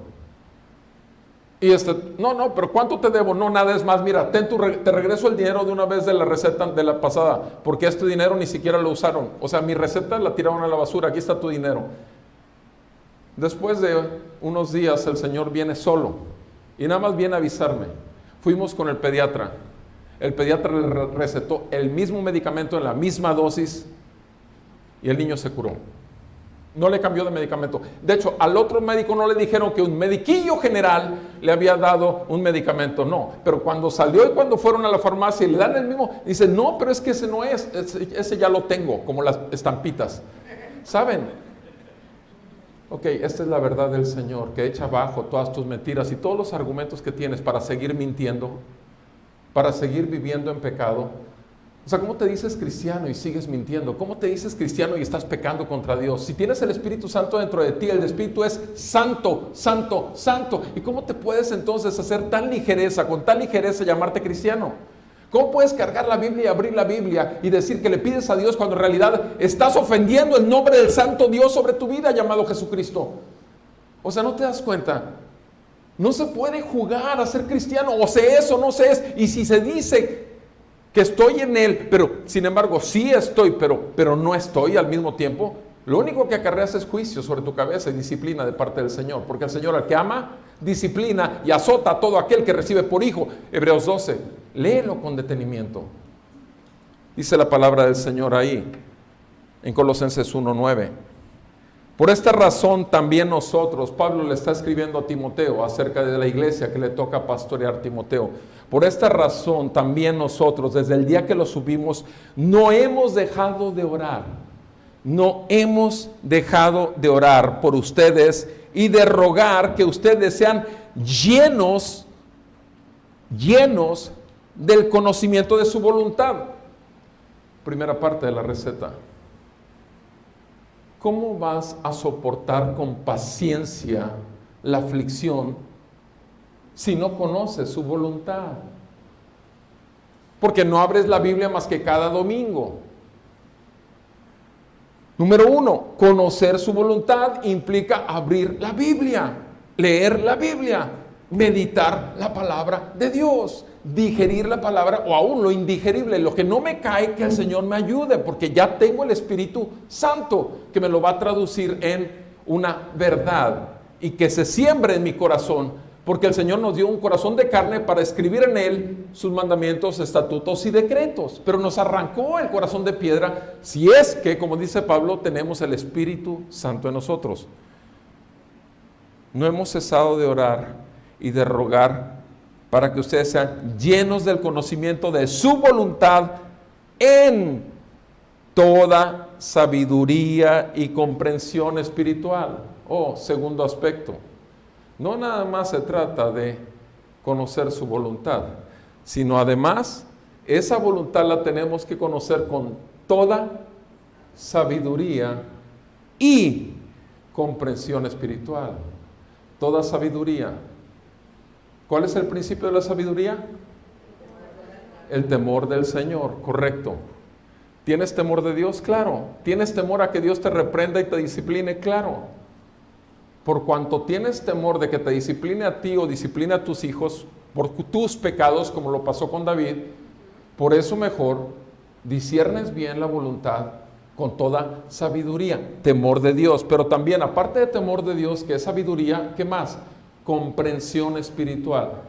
Y no, pero ¿cuánto te debo? No, nada, es más, mira, te regreso el dinero de una vez de la receta de la pasada, porque este dinero ni siquiera lo usaron. O sea, mi receta la tiraron a la basura, aquí está tu dinero. Después de unos días el señor viene solo y nada más viene a avisarme. Fuimos con el pediatra le recetó el mismo medicamento en la misma dosis y el niño se curó. No le cambió de medicamento. De hecho, al otro médico no le dijeron que un mediquillo general le había dado un medicamento, no. Pero cuando salió y cuando fueron a la farmacia y le dan el mismo, dice, no, pero es que ese no es, ese ya lo tengo, como las estampitas. ¿Saben? Ok, esta es la verdad del Señor, que echa abajo todas tus mentiras y todos los argumentos que tienes para seguir mintiendo, para seguir viviendo en pecado. O sea, ¿cómo te dices cristiano y sigues mintiendo? ¿Cómo te dices cristiano y estás pecando contra Dios? Si tienes el Espíritu Santo dentro de ti, el Espíritu es santo, santo, santo. ¿Y cómo te puedes entonces hacer tan ligereza, con tal ligereza llamarte cristiano? ¿Cómo puedes cargar la Biblia y abrir la Biblia y decir que le pides a Dios cuando en realidad estás ofendiendo el nombre del santo Dios sobre tu vida llamado Jesucristo? O sea, ¿no te das cuenta? No se puede jugar a ser cristiano, o se es o no se es. Y si se dice que estoy en Él, pero sin embargo sí estoy, pero no estoy al mismo tiempo, lo único que acarreas es juicio sobre tu cabeza y disciplina de parte del Señor, porque el Señor al que ama, disciplina y azota a todo aquel que recibe por hijo. Hebreos 12, léelo con detenimiento. Dice la palabra del Señor ahí, en Colosenses 1:9. Por esta razón también nosotros, Pablo le está escribiendo a Timoteo acerca de la iglesia que le toca pastorear Timoteo. Por esta razón también nosotros, desde el día que lo subimos, no hemos dejado de orar. No hemos dejado de orar por ustedes y de rogar que ustedes sean llenos del conocimiento de su voluntad. Primera parte de la receta. ¿Cómo vas a soportar con paciencia la aflicción si no conoces su voluntad? Porque no abres la Biblia más que cada domingo. Número 1, conocer su voluntad implica abrir la Biblia, leer la Biblia, meditar la palabra de Dios, digerir la palabra o aún lo indigerible, lo que no me cae, que el Señor me ayude, porque ya tengo el Espíritu Santo que me lo va a traducir en una verdad y que se siembre en mi corazón, porque el Señor nos dio un corazón de carne para escribir en él sus mandamientos, estatutos y decretos, pero nos arrancó el corazón de piedra si es que, como dice Pablo, tenemos el Espíritu Santo en nosotros. No hemos cesado de orar y de rogar para que ustedes sean llenos del conocimiento de su voluntad en toda sabiduría y comprensión espiritual. Segundo aspecto, no nada más se trata de conocer su voluntad, sino además esa voluntad la tenemos que conocer con toda sabiduría y comprensión espiritual. Toda sabiduría. ¿Cuál es el principio de la sabiduría? El temor del Señor, correcto. ¿Tienes temor de Dios? Claro. ¿Tienes temor a que Dios te reprenda y te discipline? Claro. Por cuanto tienes temor de que te discipline a ti o discipline a tus hijos por tus pecados, como lo pasó con David, por eso mejor disciernes bien la voluntad con toda sabiduría, temor de Dios. Pero también, aparte de temor de Dios, que es sabiduría, ¿qué más? Comprensión espiritual.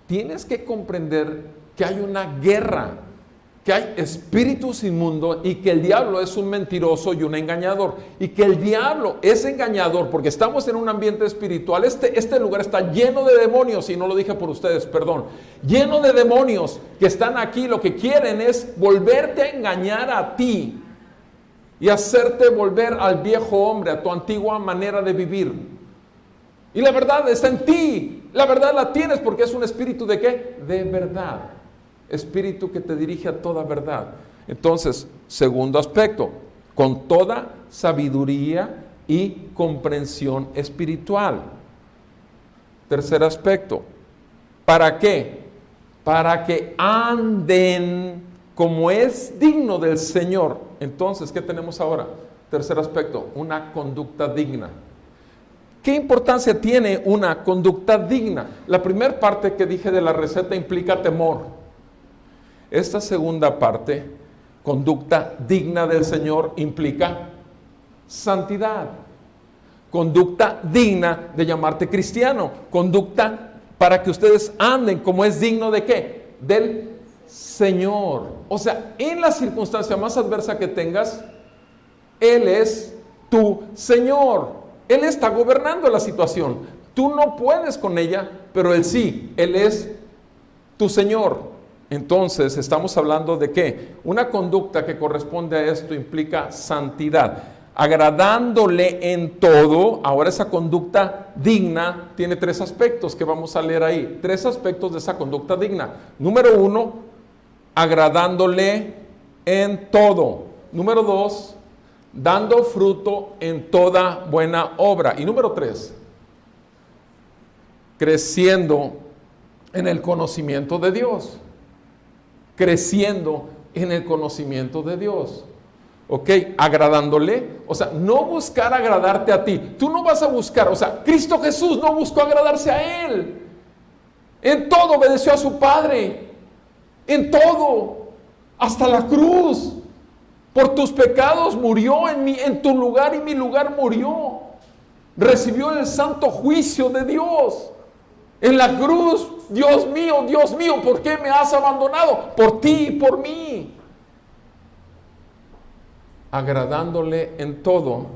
Tienes que comprender que hay una guerra, que hay espíritus inmundos y que el diablo es un mentiroso y un engañador. Y que el diablo es engañador porque estamos en un ambiente espiritual. Este lugar está lleno de demonios, y no lo dije por ustedes, perdón. Lleno de demonios que están aquí, lo que quieren es volverte a engañar a ti y hacerte volver al viejo hombre, a tu antigua manera de vivir. Y la verdad está en ti. La verdad la tienes porque es un espíritu ¿de qué? De verdad. Espíritu que te dirige a toda verdad. Entonces, segundo aspecto, con toda sabiduría y comprensión espiritual. Tercer aspecto, ¿para qué? Para que anden como es digno del Señor. Entonces, ¿qué tenemos ahora? Tercer aspecto, una conducta digna. ¿Qué importancia tiene una conducta digna? La primera parte que dije de la receta implica temor. Esta segunda parte, conducta digna del Señor, implica santidad. Conducta digna de llamarte cristiano. Conducta para que ustedes anden como es digno de ¿qué? Del Señor. O sea, en la circunstancia más adversa que tengas, Él es tu Señor. Él está gobernando la situación. Tú no puedes con ella, pero Él sí. Él es tu Señor. Entonces, estamos hablando de ¿qué? Una conducta que corresponde a esto implica santidad. Agradándole en todo. Ahora, esa conducta digna tiene 3 aspectos que vamos a leer ahí. 3 aspectos de esa conducta digna. Número 1, agradándole en todo. Número 2, dando fruto en toda buena obra. Y número 3, creciendo en el conocimiento de Dios. Creciendo en el conocimiento de Dios. ¿Ok? Agradándole. O sea, no buscar agradarte a ti. Tú no vas a buscar. O sea, Cristo Jesús no buscó agradarse a Él. En todo obedeció a su Padre. En todo. Hasta la cruz. Por tus pecados murió en tu lugar y mi lugar murió. Recibió el santo juicio de Dios. En la cruz, Dios mío, ¿por qué me has abandonado? Por ti y por mí. Agradándole en todo,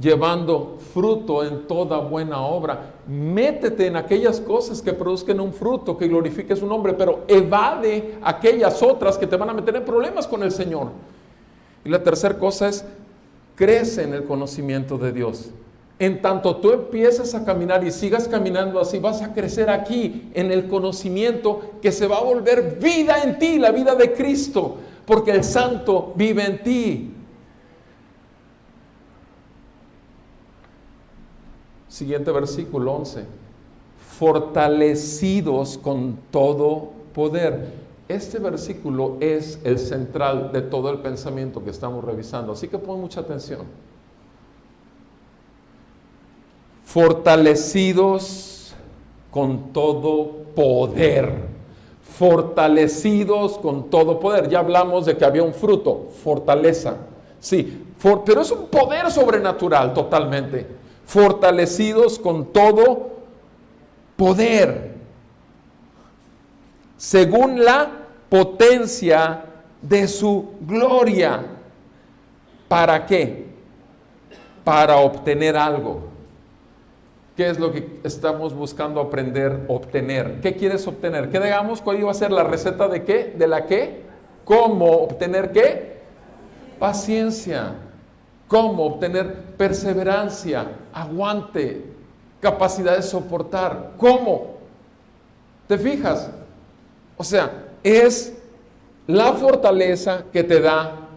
llevando fruto en toda buena obra. Métete en aquellas cosas que produzcan un fruto, que glorifique su nombre, pero evade aquellas otras que te van a meter en problemas con el Señor. Y la tercera cosa es, crece en el conocimiento de Dios. En tanto tú empieces a caminar y sigas caminando así, vas a crecer aquí en el conocimiento que se va a volver vida en ti, la vida de Cristo, porque el Santo vive en ti. Siguiente versículo 11. Fortalecidos con todo poder. Este versículo es el central de todo el pensamiento que estamos revisando, así que pon mucha atención. Fortalecidos con todo poder. Fortalecidos con todo poder. Ya hablamos de que había un fruto, fortaleza. Sí, pero es un poder sobrenatural totalmente. Fortalecidos con todo poder. Según la potencia de su gloria. ¿Para qué? Para obtener algo. ¿Qué es lo que estamos buscando obtener? ¿Qué quieres obtener? ¿Qué digamos? ¿Cuál iba a ser la receta de qué? ¿De la qué? ¿Cómo obtener qué? Paciencia. ¿Cómo obtener perseverancia? Aguante. Capacidad de soportar. ¿Cómo? ¿Te fijas? O sea, es la fortaleza que te da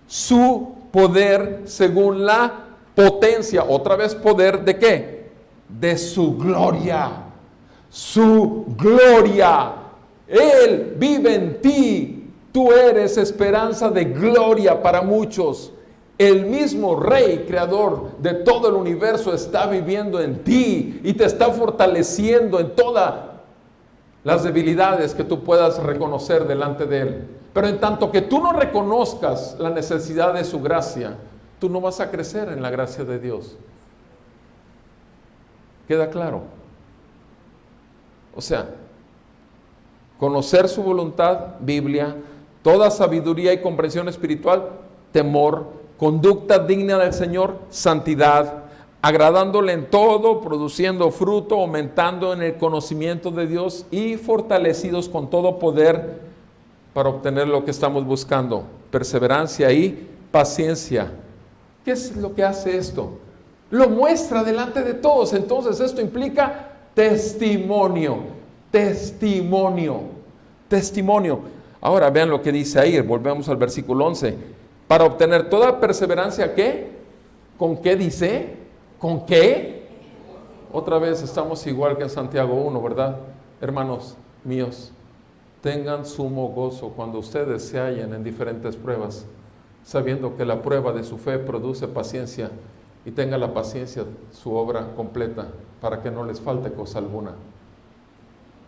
su poder según la potencia. Otra vez, poder de qué? De su gloria. Su gloria. Él vive en ti. Tú eres esperanza de gloria para muchos. El mismo Rey, creador de todo el universo, está viviendo en ti y te está fortaleciendo en todas las debilidades que tú puedas reconocer delante de Él. Pero en tanto que tú no reconozcas la necesidad de su gracia, tú no vas a crecer en la gracia de Dios. ¿Queda claro? O sea, conocer su voluntad, Biblia, toda sabiduría y comprensión espiritual, temor, conducta digna del Señor, santidad, agradándole en todo, produciendo fruto, aumentando en el conocimiento de Dios y fortalecidos con todo poder para obtener lo que estamos buscando, perseverancia y paciencia. ¿Qué es lo que hace esto? Lo muestra delante de todos. Entonces esto implica testimonio, testimonio, testimonio. Ahora vean lo que dice ahí, volvemos al versículo 11. Para obtener toda perseverancia, ¿qué? ¿Con qué dice? ¿Con qué? Otra vez estamos igual que en Santiago 1, ¿verdad? Hermanos míos, tengan sumo gozo cuando ustedes se hallen en diferentes pruebas, sabiendo que la prueba de su fe produce paciencia, y tenga la paciencia su obra completa para que no les falte cosa alguna.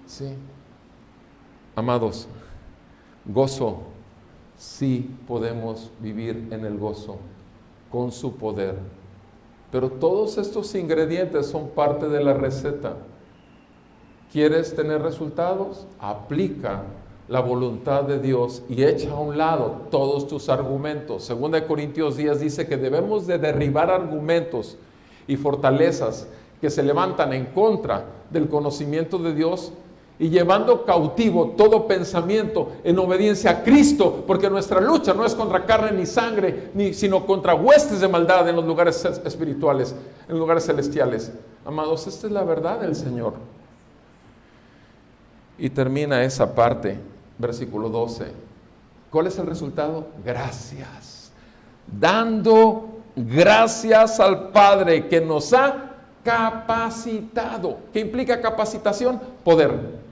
Sí. Amados, gozo, sí podemos vivir en el gozo con su poder. Pero todos estos ingredientes son parte de la receta. ¿Quieres tener resultados? Aplica la voluntad de Dios y echa a un lado todos tus argumentos. 2 Corintios 10 dice que debemos de derribar argumentos y fortalezas que se levantan en contra del conocimiento de Dios y llevando cautivo todo pensamiento en obediencia a Cristo, porque nuestra lucha no es contra carne ni sangre, sino contra huestes de maldad en los lugares espirituales, en los lugares celestiales. Amados, esta es la verdad del Señor. Y termina esa parte, versículo 12. ¿Cuál es el resultado? Gracias. Dando gracias al Padre que nos ha capacitado. ¿Qué implica capacitación? Poder.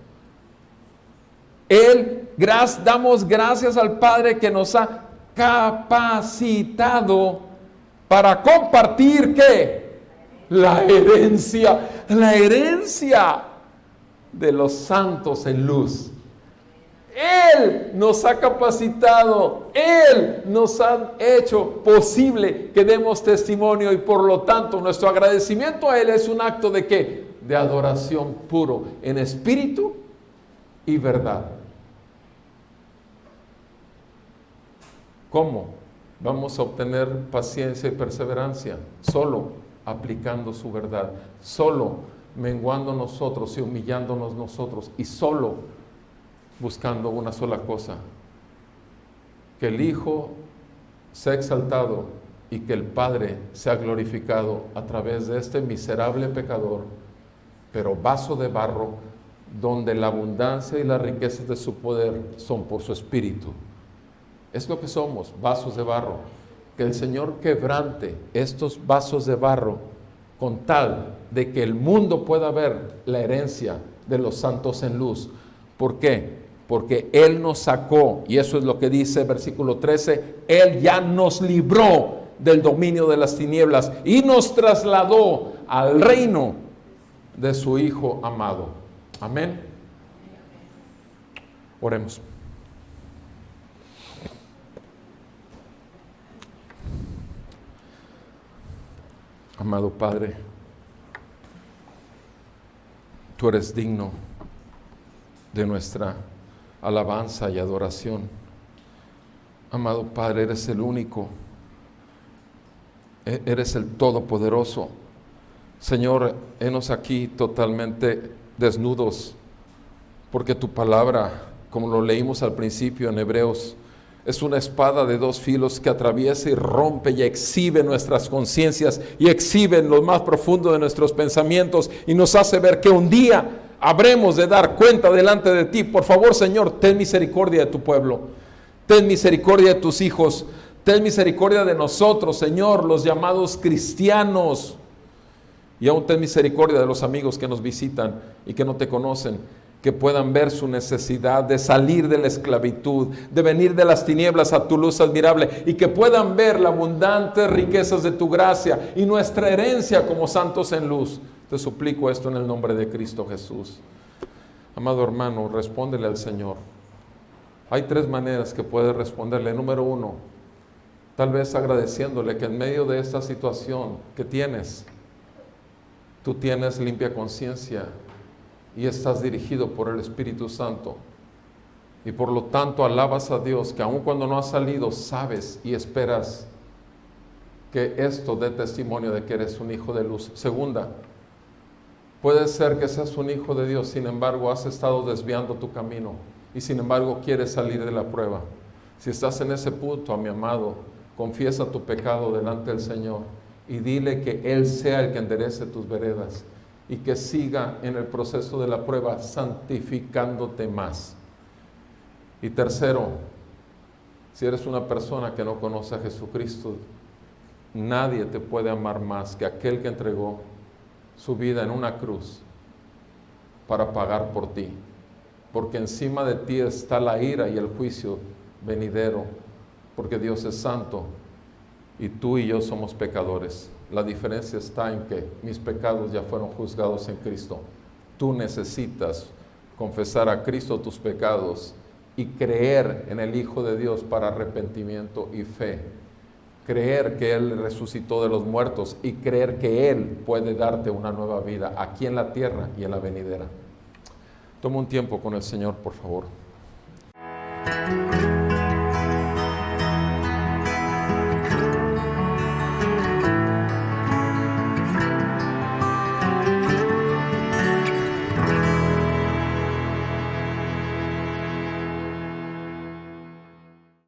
Damos gracias al Padre que nos ha capacitado para compartir, ¿qué? La herencia de los santos en luz. Él nos ha capacitado, Él nos ha hecho posible que demos testimonio y por lo tanto nuestro agradecimiento a Él es un acto de ¿qué? De adoración puro, en espíritu y verdad. ¿Cómo vamos a obtener paciencia y perseverancia? Solo aplicando su verdad, solo menguando nosotros y humillándonos nosotros y solo buscando una sola cosa, que el Hijo sea exaltado y que el Padre sea glorificado a través de este miserable pecador, pero vaso de barro, donde la abundancia y las riquezas de su poder son por su Espíritu. Es lo que somos, vasos de barro. Que el Señor quebrante estos vasos de barro con tal de que el mundo pueda ver la herencia de los santos en luz. ¿Por qué? Porque Él nos sacó, y eso es lo que dice versículo 13, Él ya nos libró del dominio de las tinieblas y nos trasladó al reino de su Hijo amado. Amén. Oremos. Amado Padre, tú eres digno de nuestra alabanza y adoración. Amado Padre, eres el único, eres el todopoderoso. Señor, henos aquí totalmente desnudos, porque tu palabra, como lo leímos al principio en Hebreos, es una espada de dos filos que atraviesa y rompe y exhibe nuestras conciencias y exhibe en lo más profundo de nuestros pensamientos y nos hace ver que un día habremos de dar cuenta delante de ti. Por favor, Señor, ten misericordia de tu pueblo, ten misericordia de tus hijos, ten misericordia de nosotros, Señor, los llamados cristianos, y aún ten misericordia de los amigos que nos visitan y que no te conocen, que puedan ver su necesidad de salir de la esclavitud, de venir de las tinieblas a tu luz admirable, y que puedan ver las abundantes riquezas de tu gracia y nuestra herencia como santos en luz. Te suplico esto en el nombre de Cristo Jesús. Amado hermano, respóndele al Señor. Hay tres maneras que puedes responderle. Número uno, tal vez agradeciéndole que en medio de esta situación que tienes, tú tienes limpia conciencia y estás dirigido por el Espíritu Santo. Y por lo tanto alabas a Dios que aun cuando no has salido, sabes y esperas que esto dé testimonio de que eres un hijo de luz. Segunda, puede ser que seas un hijo de Dios, sin embargo has estado desviando tu camino y sin embargo quieres salir de la prueba. Si estás en ese punto, mi amado, confiesa tu pecado delante del Señor y dile que Él sea el que enderece tus veredas y que siga en el proceso de la prueba santificándote más. Y tercero, si eres una persona que no conoce a Jesucristo, nadie te puede amar más que aquel que entregó su vida en una cruz para pagar por ti, porque encima de ti está la ira y el juicio venidero, porque Dios es santo y tú y yo somos pecadores. La diferencia está en que mis pecados ya fueron juzgados en Cristo. Tú necesitas confesar a Cristo tus pecados y creer en el Hijo de Dios para arrepentimiento y fe. Creer que Él resucitó de los muertos y creer que Él puede darte una nueva vida aquí en la tierra y en la venidera. Toma un tiempo con el Señor, por favor.